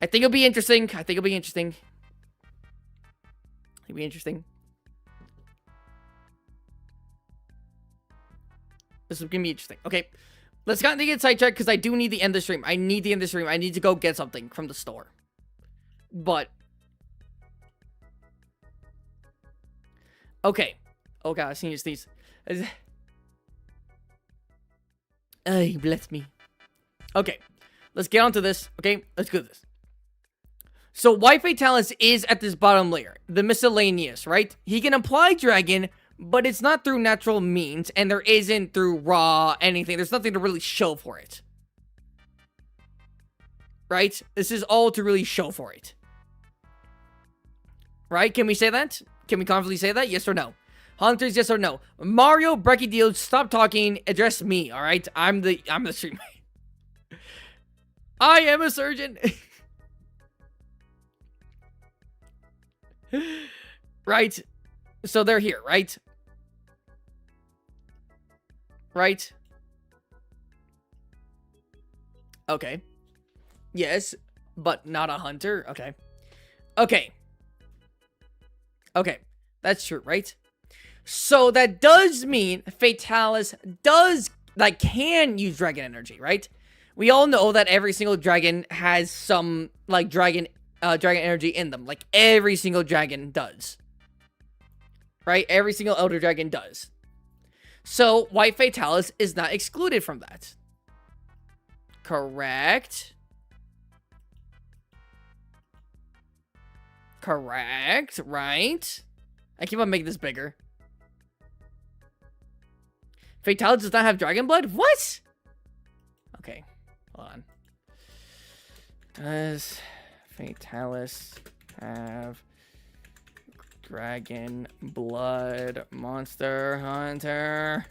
I think it'll be interesting. This is gonna be interesting. Okay. Let's not get sidetracked because I do need to end the stream. I need to go get something from the store. But. Okay. Oh god, I sneeze. Bless me. Okay. Let's get on to this. Okay, let's do this. So, Y Fatalis is at this bottom layer. The miscellaneous, right? He can apply dragon, but it's not through natural means, and there isn't through raw anything. There's nothing to really show for it. Right? This is all to really show for it. Right? Can we say that? Can we confidently say that? Yes or no? Hunters, yes or no? Mario, Brecky Deal, stop talking. Address me, alright? I'm the streamer. I am a surgeon. Right? So they're here, right? Right? Okay. Yes, but not a hunter. Okay. Okay. That's true, right? So that does mean Fatalis can use dragon energy, right? We all know that every single dragon has some, dragon energy in them. Like, every single dragon does. Right? Every single Elder Dragon does. So, White Fatalis is not excluded from that. Correct. Right? I keep on making this bigger. Fatalis does not have dragon blood? What? Okay, hold on. Does Fatalis have dragon blood? Monster Hunter.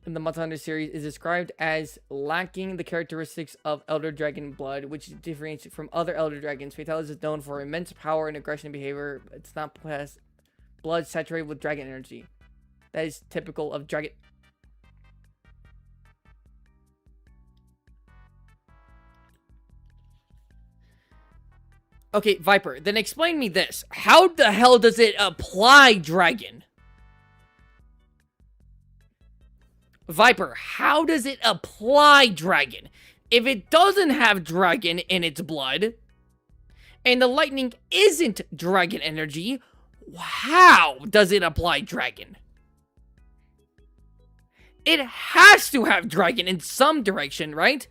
In the Monster Hunter series is described as lacking the characteristics of Elder Dragon blood, which differentiates from other Elder Dragons. Fatalis is known for immense power and aggression behavior. It's not blood saturated with dragon energy. That is typical of dragon. Okay, Viper, then explain me this. How the hell does it apply dragon? Viper, how does it apply dragon? If it doesn't have dragon in its blood, and the lightning isn't dragon energy, how does it apply dragon? It has to have dragon in some direction, right?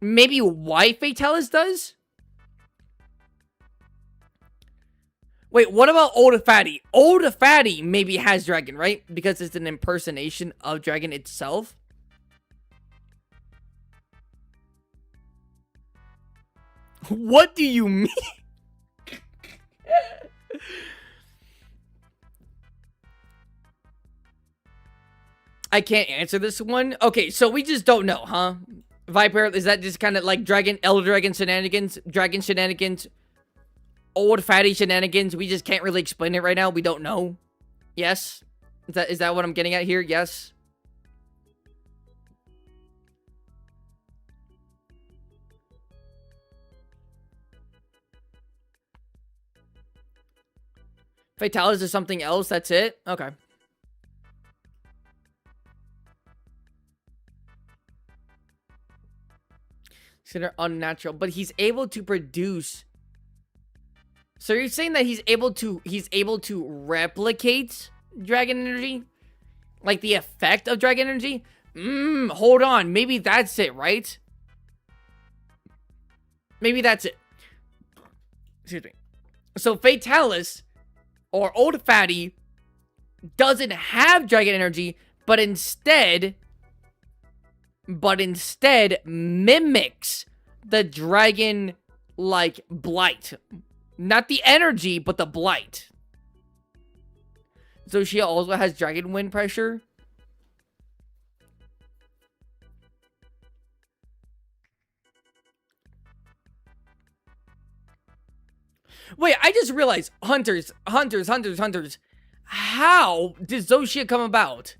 Maybe why Fatalis does? Wait, what about Old Fatty? Old Fatty maybe has dragon, right? Because it's an impersonation of dragon itself. What do you mean? I can't answer this one. Okay, so we just don't know, huh? Viper, is that just kind of like Elder Dragon shenanigans? Dragon shenanigans? Old Fatty shenanigans? We just can't really explain it right now. We don't know. Yes? Is that what I'm getting at here? Yes? Fatalis is something else? That's it? Okay. Consider unnatural, but he's able to produce. So you're saying that he's able to replicate dragon energy? Like the effect of dragon energy? Hold on. Maybe that's it, right? Maybe that's it. excuse me. So Fatalis, or Old Fatty, doesn't have dragon energy, but instead mimics the dragon, like, blight. Not the energy, but the blight. Zoshia also has dragon wind pressure. Wait, I just realized, hunters. How did Zoshia come about?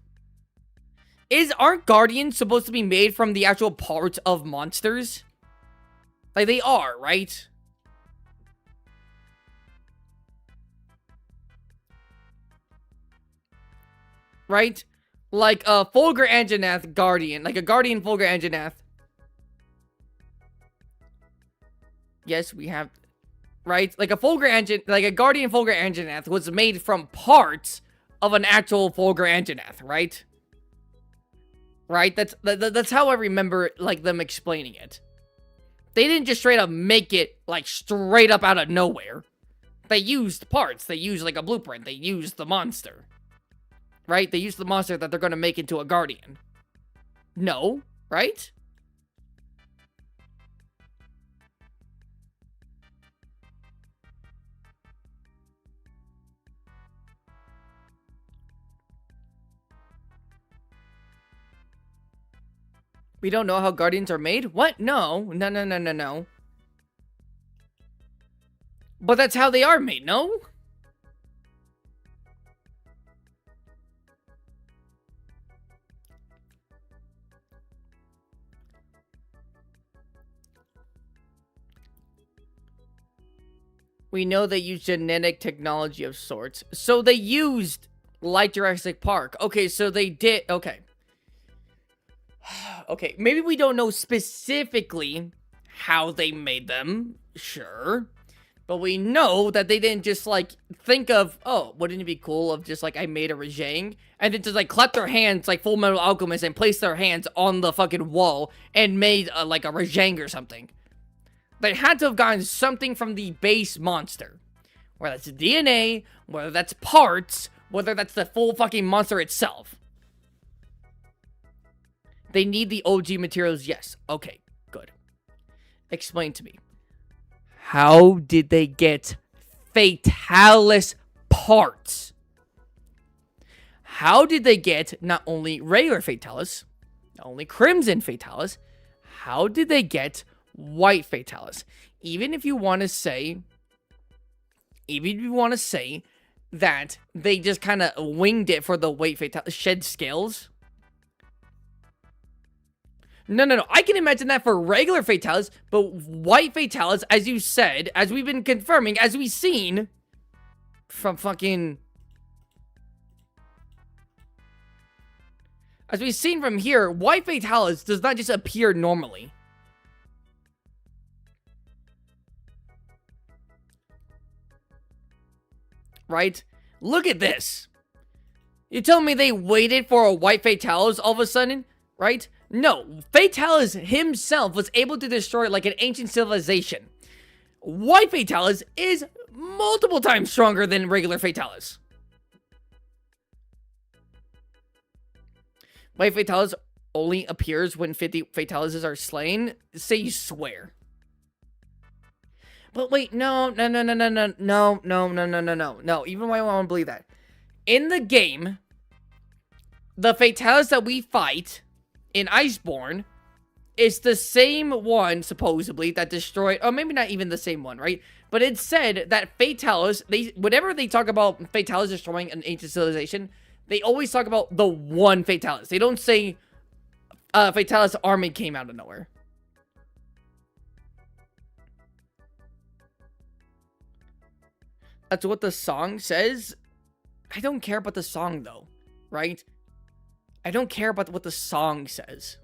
Aren't guardians supposed to be made from the actual parts of monsters? Like, they are, right? Right? Like a Fulgur Anjanath guardian. Like a guardian Fulgur Anjanath. Yes, we have... Right? Like a guardian Fulgur Anjanath was made from parts of an actual Fulgur Anjanath, right? Right? That's how I remember, like, them explaining it. They didn't just straight up make it, like, straight up out of nowhere. They used parts. They used, like, a blueprint. They used the monster. Right? They used the monster that they're gonna make into a guardian. No, right? We don't know how guardians are made? What? No. No. But that's how they are made, no? We know they used genetic technology of sorts. So they used like Jurassic Park. Okay, so they did... Okay. Okay, maybe we don't know specifically how they made them. Sure. But we know that they didn't just, like, think of, oh, wouldn't it be cool if just, like, I made a Rajang? And then just, like, clap their hands like Full Metal Alchemist and place their hands on the fucking wall and made, like, a Rajang or something. They had to have gotten something from the base monster. Whether that's DNA, whether that's parts, whether that's the full fucking monster itself. They need the OG materials, yes. Okay, good. Explain to me. How did they get Fatalis parts? How did they get not only regular Fatalis, not only Crimson Fatalis, how did they get White Fatalis? Even if you want to say that they just kind of winged it for the White Fatalis, shed scales. No. I can imagine that for regular Fatalis, but White Fatalis, as you said, as we've been confirming, as we've seen from fucking... As we've seen from here, White Fatalis does not just appear normally. Right? Look at this. You tell me they waited for a White Fatalis all of a sudden? Right? No, Fatalis himself was able to destroy like an ancient civilization. White Fatalis is multiple times stronger than regular Fatalis. White Fatalis only appears when 50 Fatalises are slain. Say you swear. But wait, no. Even why I won't believe that. In the game, the Fatalis that we fight in Iceborne is the same one, supposedly, that destroyed... Or maybe not even the same one, right? But it said that Fatalis... Whenever they talk about Fatalis destroying an ancient civilization, they always talk about the one Fatalis. They don't say Fatalis army came out of nowhere. That's what the song says. I don't care about the song, though, right? I don't care about what the song says.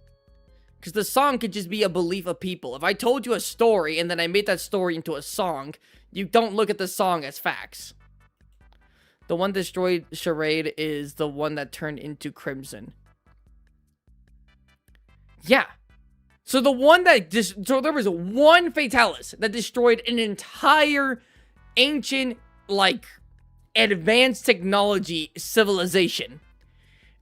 Because the song could just be a belief of people. If I told you a story and then I made that story into a song, you don't look at the song as facts. The one destroyed Charade is the one that turned into Crimson. Yeah. So the one that so there was one Fatalis that destroyed an entire ancient, like, advanced technology civilization.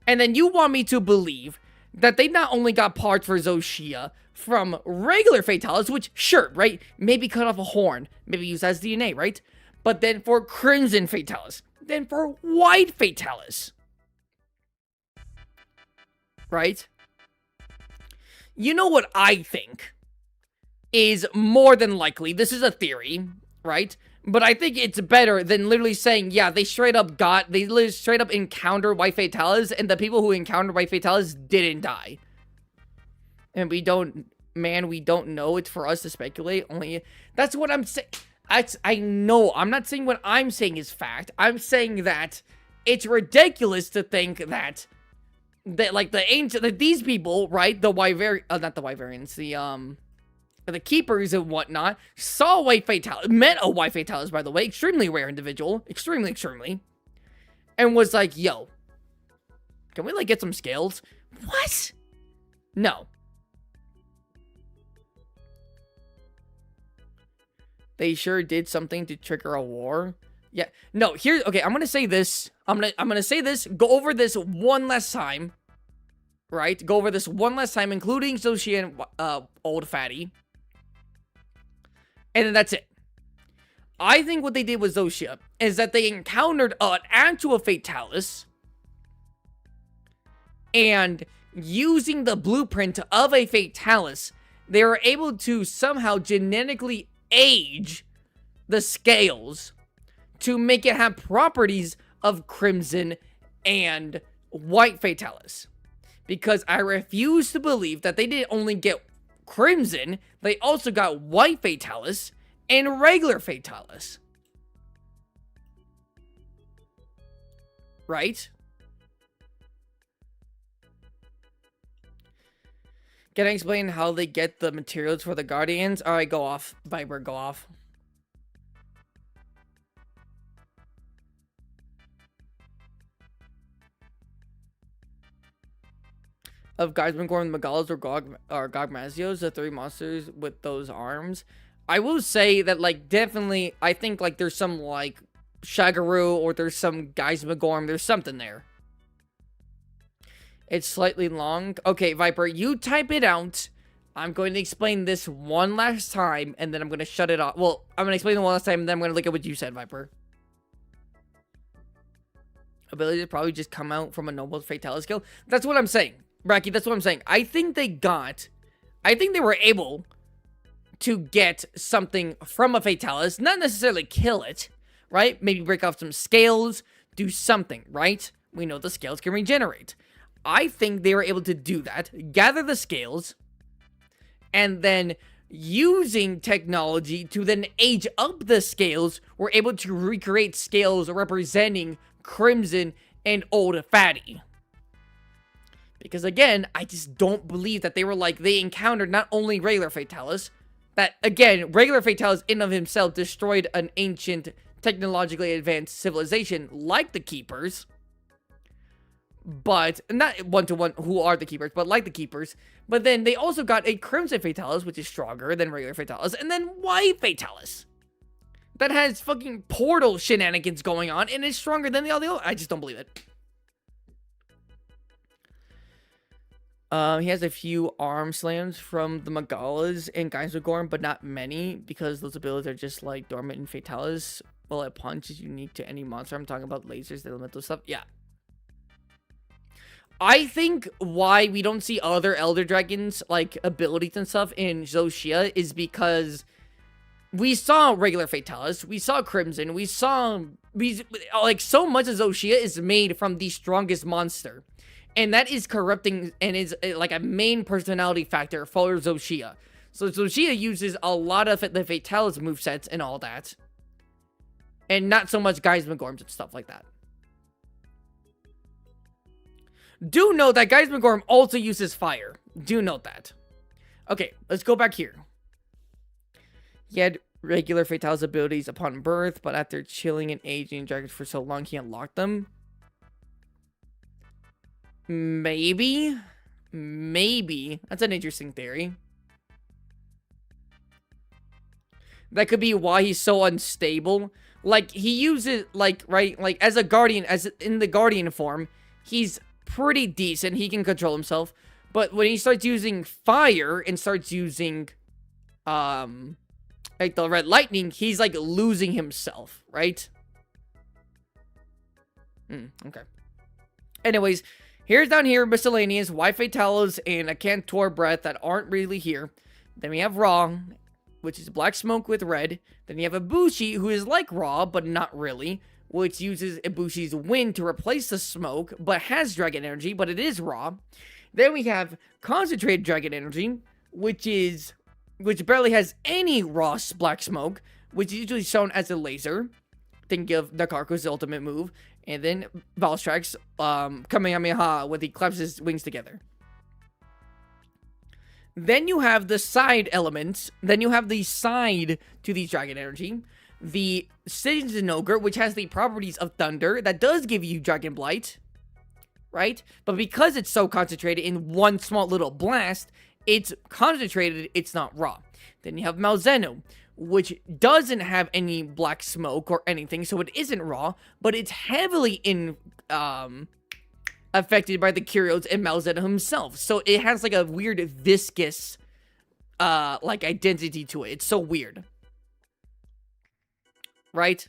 And then you want me to believe that they not only got parts for Zoshia from regular Fatalis, which, sure, right? Maybe cut off a horn, maybe use as DNA, right? But then for Crimson Fatalis, then for White Fatalis. Right? You know what I think is more than likely, this is a theory, right? But I think it's better than literally saying, yeah, they straight up encountered White Fatalis, and the people who encountered White Fatalis didn't die. And we don't know. It's for us to speculate. Only, that's what I'm saying. I know, I'm not saying what I'm saying is fact. I'm saying that it's ridiculous to think that like these people, right? The not the Wyverians, the Keepers and whatnot, saw White Fatalis, met a White Fatalis, by the way, extremely rare individual, extremely, and was like, yo, can we, like, get some scales? What? No. They sure did something to trigger a war. Yeah, no, okay, I'm gonna say this, I'm gonna say this, go over this one last time, right? Go over this one last time, including Zoshia and, Old Fatty. And then that's it. I think what they did with Zoshia is that they encountered an actual Fatalis, and using the blueprint of a Fatalis, they were able to somehow genetically age the scales to make it have properties of Crimson and White Fatalis. Because I refuse to believe that they didn't only get Crimson, they also got White Fatalis and regular Fatalis. Right? Can I explain how they get the materials for the Guardians? Alright, go off. Viper, go off. Of Geismagorm, Megalos, or Gogmazios, the three monsters with those arms. I will say that, like, definitely, I think, like, there's some, like, Shagaru, or there's some Geismagorm, there's something there. It's slightly long. Okay, Viper, you type it out. I'm going to explain this one last time, and then I'm going to shut it off. Well, I'm going to explain it one last time, and then I'm going to look at what you said, Viper. Ability to probably just come out from a Noble Fatalis skill. That's what I'm saying. Bracky, that's what I'm saying. I think they were able to get something from a Fatalis, not necessarily kill it, right? Maybe break off some scales, do something, right? We know the scales can regenerate. I think they were able to do that, gather the scales, and then using technology to then age up the scales, were able to recreate scales representing Crimson and Old Fatty. Because again, I just don't believe that they encountered not only regular Fatalis, that again, regular Fatalis in of himself destroyed an ancient, technologically advanced civilization like the Keepers. But, not one-to-one who are the Keepers, but like the Keepers. But then they also got a Crimson Fatalis, which is stronger than regular Fatalis, and then White Fatalis. That has fucking portal shenanigans going on, and is stronger than all the other. I just don't believe it. He has a few arm slams from the Megalas and Geismagorm, but not many, because those abilities are just like Dormant and Fatalis. Well, a punch is unique to any monster. I'm talking about lasers, the elemental stuff. Yeah. I think why we don't see other Elder Dragons, like, abilities and stuff in Zoshia is because we saw regular Fatalis, we saw Crimson, like, so much of Zoshia is made from the strongest monster. And that is corrupting and is, like, a main personality factor for Zoshia. So Zoshia uses a lot of the Fatalis movesets and all that. And not so much Geismagorms and stuff like that. Do note that Geismagorm also uses fire. Do note that. Okay, let's go back here. He had regular Fatalis abilities upon birth, but after chilling and aging dragons for so long, he unlocked them. Maybe. That's an interesting theory. That could be why he's so unstable. Like, he uses, like, right, like, as a guardian, as in the guardian form, he's pretty decent. He can control himself. But when he starts using fire and starts using, like, the red lightning, he's, like, losing himself, right? Okay. Anyways, here's down here, miscellaneous, Y-Fatalis, and a Cantor Breath that aren't really here. Then we have Raw, which is black smoke with red. Then you have Ibushi, who is like Raw, but not really, which uses Ibushi's wind to replace the smoke, but has dragon energy, but it is Raw. Then we have concentrated dragon energy, which barely has any raw black smoke, which is usually shown as a laser. Think of Nakaku's ultimate move. And then Valstrax, Kamehameha, when he claps his wings together. Then you have the side elements. Then you have the side to the dragon energy. The Citizen Ogre, which has the properties of thunder, that does give you Dragon Blight, right? But because it's so concentrated in one small little blast, it's concentrated, it's not raw. Then you have Malzeno, which doesn't have any black smoke or anything, so it isn't raw, but it's heavily affected by the Kyrios and Malzeno himself. So it has like a weird viscous like identity to it. It's so weird. Right?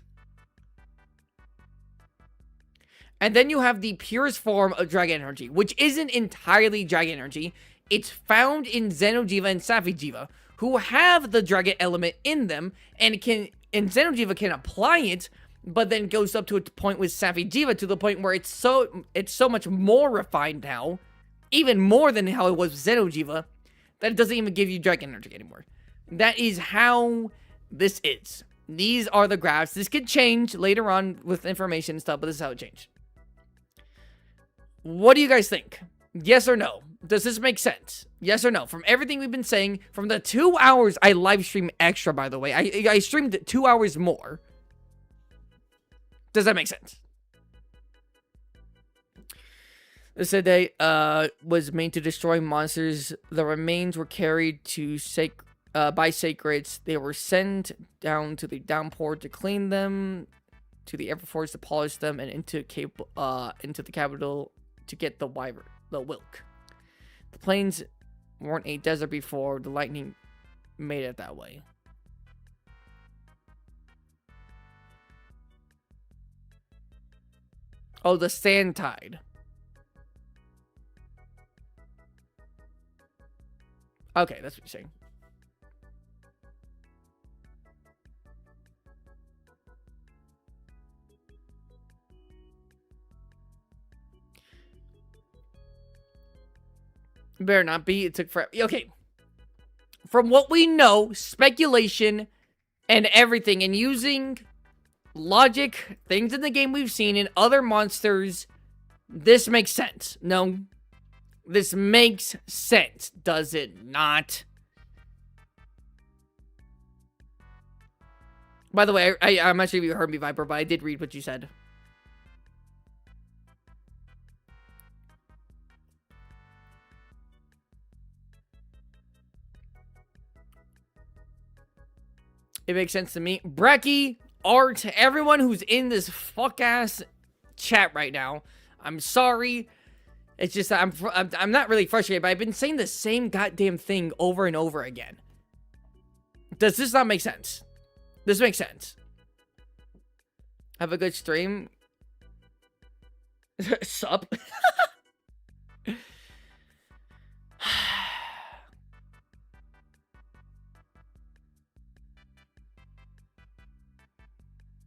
And then you have the purest form of Dragon Energy, which isn't entirely Dragon Energy. It's found in Xeno'jiiva and Safi'jiiva, who have the Dragon element in them, and Xeno'jiiva can apply it, but then goes up to a point with Safi'jiiva to the point where it's so much more refined now, even more than how it was with Xeno'jiiva, that it doesn't even give you Dragon Energy anymore. That is how this is. These are the graphs. This could change later on with information and stuff, but this is how it changed. What do you guys think? Yes or no? Does this make sense? Yes or no? From everything we've been saying, from the 2 hours I live stream extra, by the way. I streamed 2 hours more. Does that make sense? This said they was made to destroy monsters. The remains were carried to by sacreds. They were sent down to the downpour to clean them, to the Everforce to polish them, and into the capital to get the Wilk. The plains weren't a desert before. The lightning made it that way. Oh, the sand tide. Okay, that's what you're saying. Better not be. It took forever. Okay. From what we know, speculation, and everything, and using logic, things in the game we've seen, and other monsters, this makes sense. No. This makes sense. Does it not? By the way, I'm not sure if you heard me, Viper, but I did read what you said. It makes sense to me. Brecky, Art, everyone who's in this fuck-ass chat right now, I'm sorry. It's just that I'm not really frustrated, but I've been saying the same goddamn thing over and over again. Does this not make sense? This makes sense. Have a good stream. Sup?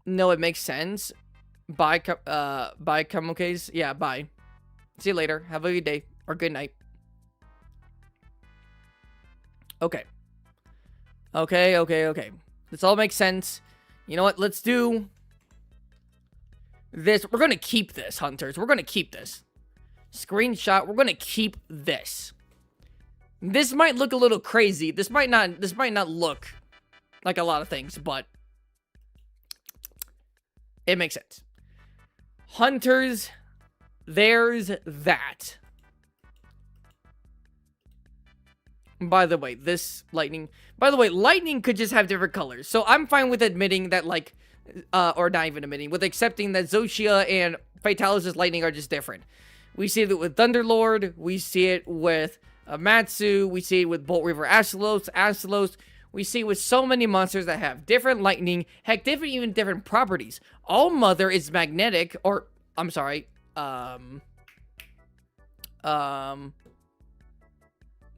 No, it makes sense. Bye, Kamokes. Yeah, bye. See you later. Have a good day. Or good night. Okay. Okay. This all makes sense. You know what? Let's do this. We're gonna keep this, Hunters. We're gonna keep this. Screenshot. We're gonna keep this. This might look a little crazy. This might not look like a lot of things, but it makes sense. Hunters, there's that. By the way, this lightning... By the way, lightning could just have different colors. So I'm fine with admitting that, like... or not even admitting, with accepting that Zoshia and Fatalis' lightning are just different. We see it with Thunderlord. We see it with Matsu. We see it with Bolt River Astalos. We see it with so many monsters that have different lightning. Heck, even different properties. All Mother is magnetic. Or, I'm sorry.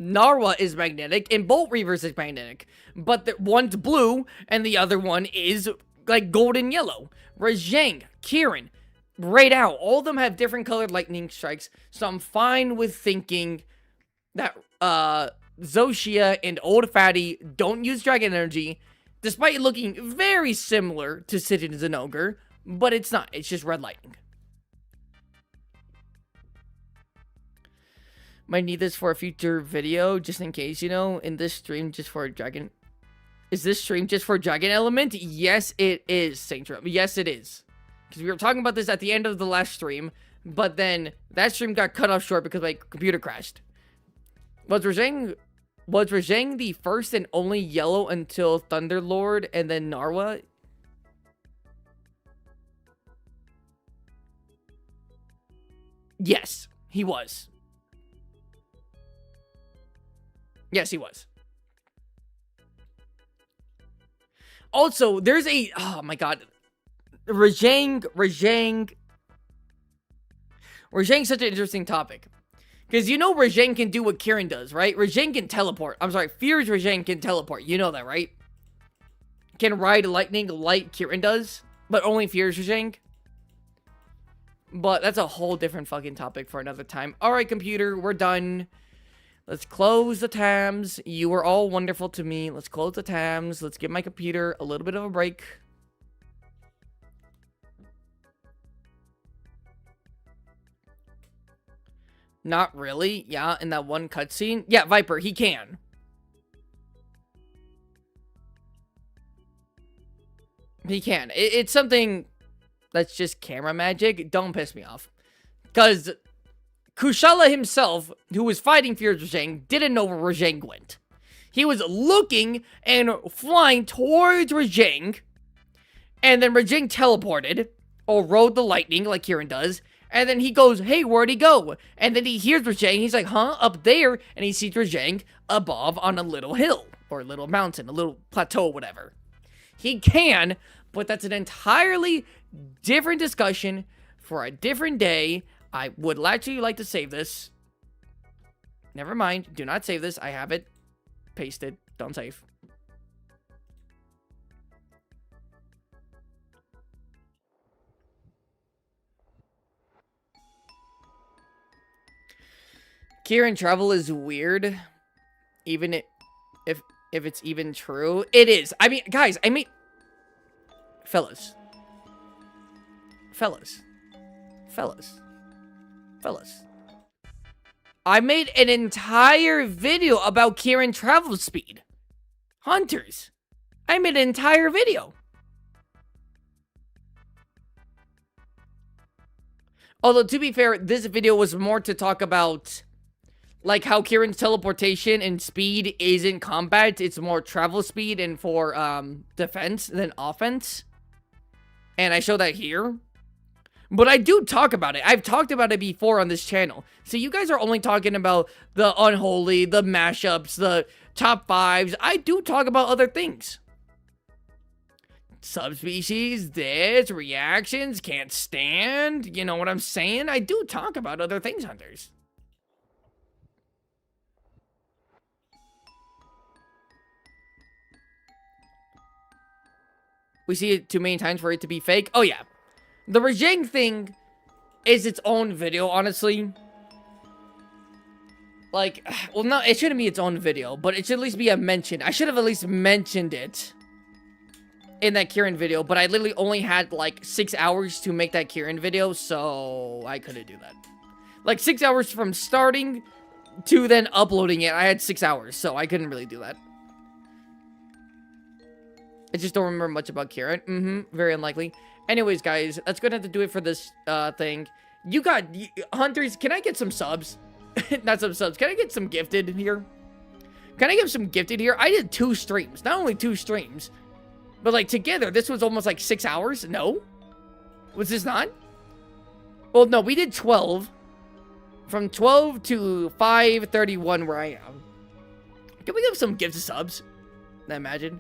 Narwa is magnetic, and Bolt Reavers is magnetic. But one's blue, and the other one is, like, golden yellow. Rajang, Kieran, Raid Out, all of them have different colored lightning strikes, so I'm fine with thinking that, Zoshia and Old Fatty don't use Dragon Energy, despite looking very similar to Citizen Ogre, but it's not, it's just red lightning. Might need this for a future video, just in case, you know, in this stream, just for a dragon. Is this stream just for dragon element? Yes, it is, Saintrum. Yes, it is. Because we were talking about this at the end of the last stream, but then that stream got cut off short because my computer crashed. Was Rajang the first and only yellow until Thunderlord and then Narwa? Yes, he was. Yes, he was. Also, there's a... Oh, my God. Rajang's such an interesting topic. Because you know Rajang can do what Kieran does, right? Rajang can teleport. I'm sorry, Fear's Rajang can teleport. You know that, right? Can ride lightning like Kieran does, but only Fear's Rajang. But that's a whole different fucking topic for another time. Alright, computer, we're done. Let's close the tabs. You were all wonderful to me. Let's close the tabs. Let's give my computer a little bit of a break. Not really. Yeah, in that one cutscene. Yeah, Viper, he can. He can. It's something that's just camera magic. Don't piss me off. Because Kushala himself, who was fighting Fear's Rajang, didn't know where Rajang went. He was looking and flying towards Rajang, and then Rajang teleported, or rode the lightning like Kieran does, and then he goes, hey, where'd he go? And then he hears Rajang, he's like, huh, up there, and he sees Rajang above on a little hill, or a little mountain, a little plateau, whatever. He can, but that's an entirely different discussion for a different day. I would actually like to save this. Never mind. Do not save this. I have it pasted. Don't save. Kieran travel is weird. Even if it's even true. It is. I mean, guys, Fellas. I made an entire video about Kieran travel speed. Hunters. I made an entire video. Although, to be fair, this video was more to talk about, like, how Kieran's teleportation and speed isn't combat. It's more travel speed and for, defense than offense. And I show that here. But I do talk about it. I've talked about it before on this channel. So you guys are only talking about the unholy, the mashups, the top fives. I do talk about other things. Subspecies, this, reactions, can't stand. You know what I'm saying? I do talk about other things, Hunters. We see it too many times for it to be fake. Oh, yeah. The Rajang thing is its own video, honestly. Like, well, no, it shouldn't be its own video, but it should at least be a mention. I should have at least mentioned it in that Kieran video, but I literally only had, like, 6 hours to make that Kieran video, so I couldn't do that. Like, 6 hours from starting to then uploading it, I had 6 hours, so I couldn't really do that. I just don't remember much about Kieran. Very unlikely. Anyways, guys, that's gonna have to do it for this thing. Hunters, can I get some subs? Not some subs. Can I get some gifted here? Can I give some gifted here? I did 2 streams. Not only 2 streams, but like together, this was almost like 6 hours. No? Was this not? Well, no, we did 12. From 12 to 5:31 where I am. Can we give some gifted subs? I imagine.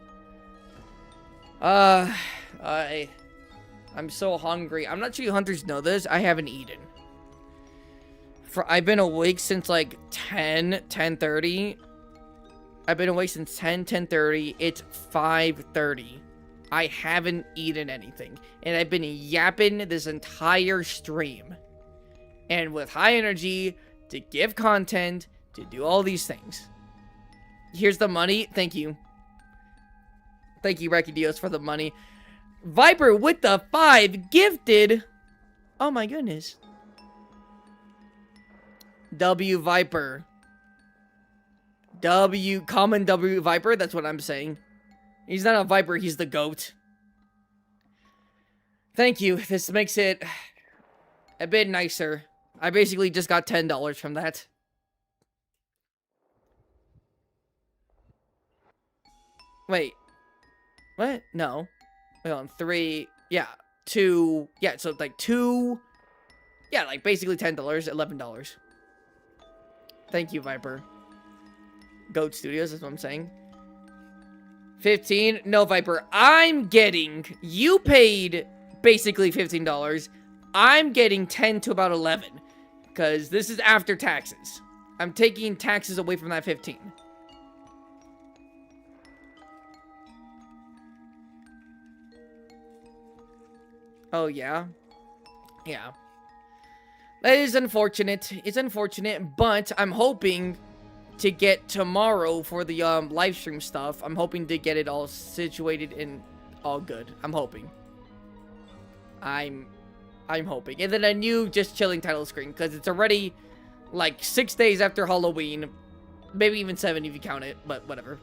I'm so hungry. I'm not sure you hunters know this. I haven't eaten. I've been awake since like 10:30. I've been awake since 10:30. It's 5:30. I haven't eaten anything. And I've been yapping this entire stream. And with high energy, to give content, to do all these things. Here's the money. Thank you. Thank you, Recky Dios, for the money. Viper with the 5 gifted. Oh my goodness. W Viper. Common W Viper. That's what I'm saying. He's not a Viper. He's the GOAT. Thank you. This makes it a bit nicer. I basically just got $10 from that. Wait. What? No. Wait on. 3. Yeah. 2. Yeah, so like 2. Yeah, like basically $10. $11. Thank you, Viper. Goat Studios, that's what I'm saying. 15. No, Viper. I'm getting... You paid basically $15. I'm getting 10 to about 11. Because this is after taxes. I'm taking taxes away from that 15. Oh, yeah? Yeah. That is unfortunate. It's unfortunate, but I'm hoping to get tomorrow for the live stream stuff. I'm hoping to get it all situated and all good. I'm hoping. I'm hoping. And then a new just chilling title screen, because it's already like 6 days after Halloween. Maybe even 7 if you count it, but whatever.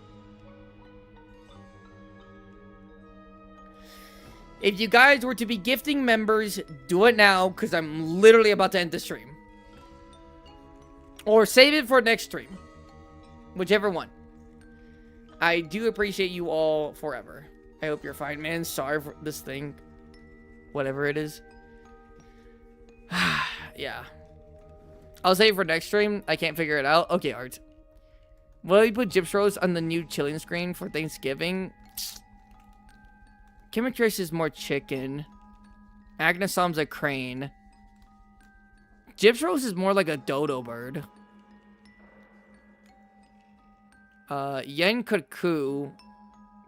If you guys were to be gifting members, do it now, because I'm literally about to end the stream. Or save it for next stream. Whichever one. I do appreciate you all forever. I hope you're fine, man. Sorry for this thing. Whatever it is. Yeah. I'll save it for next stream. I can't figure it out. Okay, Art. Will you put Gyps Rose on the new chilling screen for Thanksgiving? Chemitrace is more chicken. Agnesom's a crane. Gyps Rose is more like a dodo bird. Yenkaku.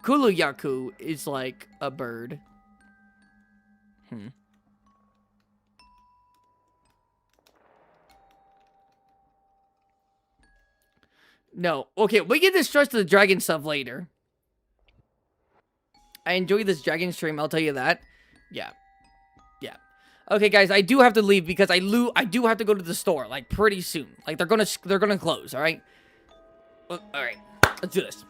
Kuluyaku is like a bird. No. Okay, we can discuss the dragon stuff later. I enjoy this dragon stream, I'll tell you that. Yeah. Yeah. Okay, guys, I do have to leave because I do have to go to the store, like, pretty soon. Like, they're gonna close, alright? Well, alright, let's do this.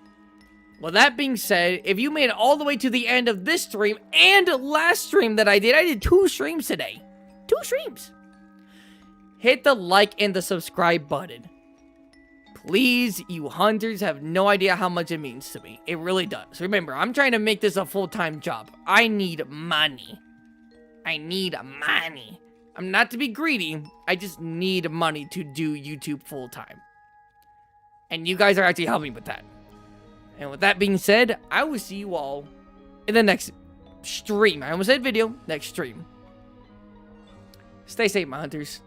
Well, that being said, if you made it all the way to the end of this stream and last stream that I did 2 streams today. 2 streams. Hit the like and the subscribe button. Please, you hunters have no idea how much it means to me. It really does. Remember, I'm trying to make this a full-time job. I need money. I need money. I'm not to be greedy. I just need money to do YouTube full-time. And you guys are actually helping with that. And with that being said, I will see you all in the next stream. I almost said video. Next stream. Stay safe, my hunters.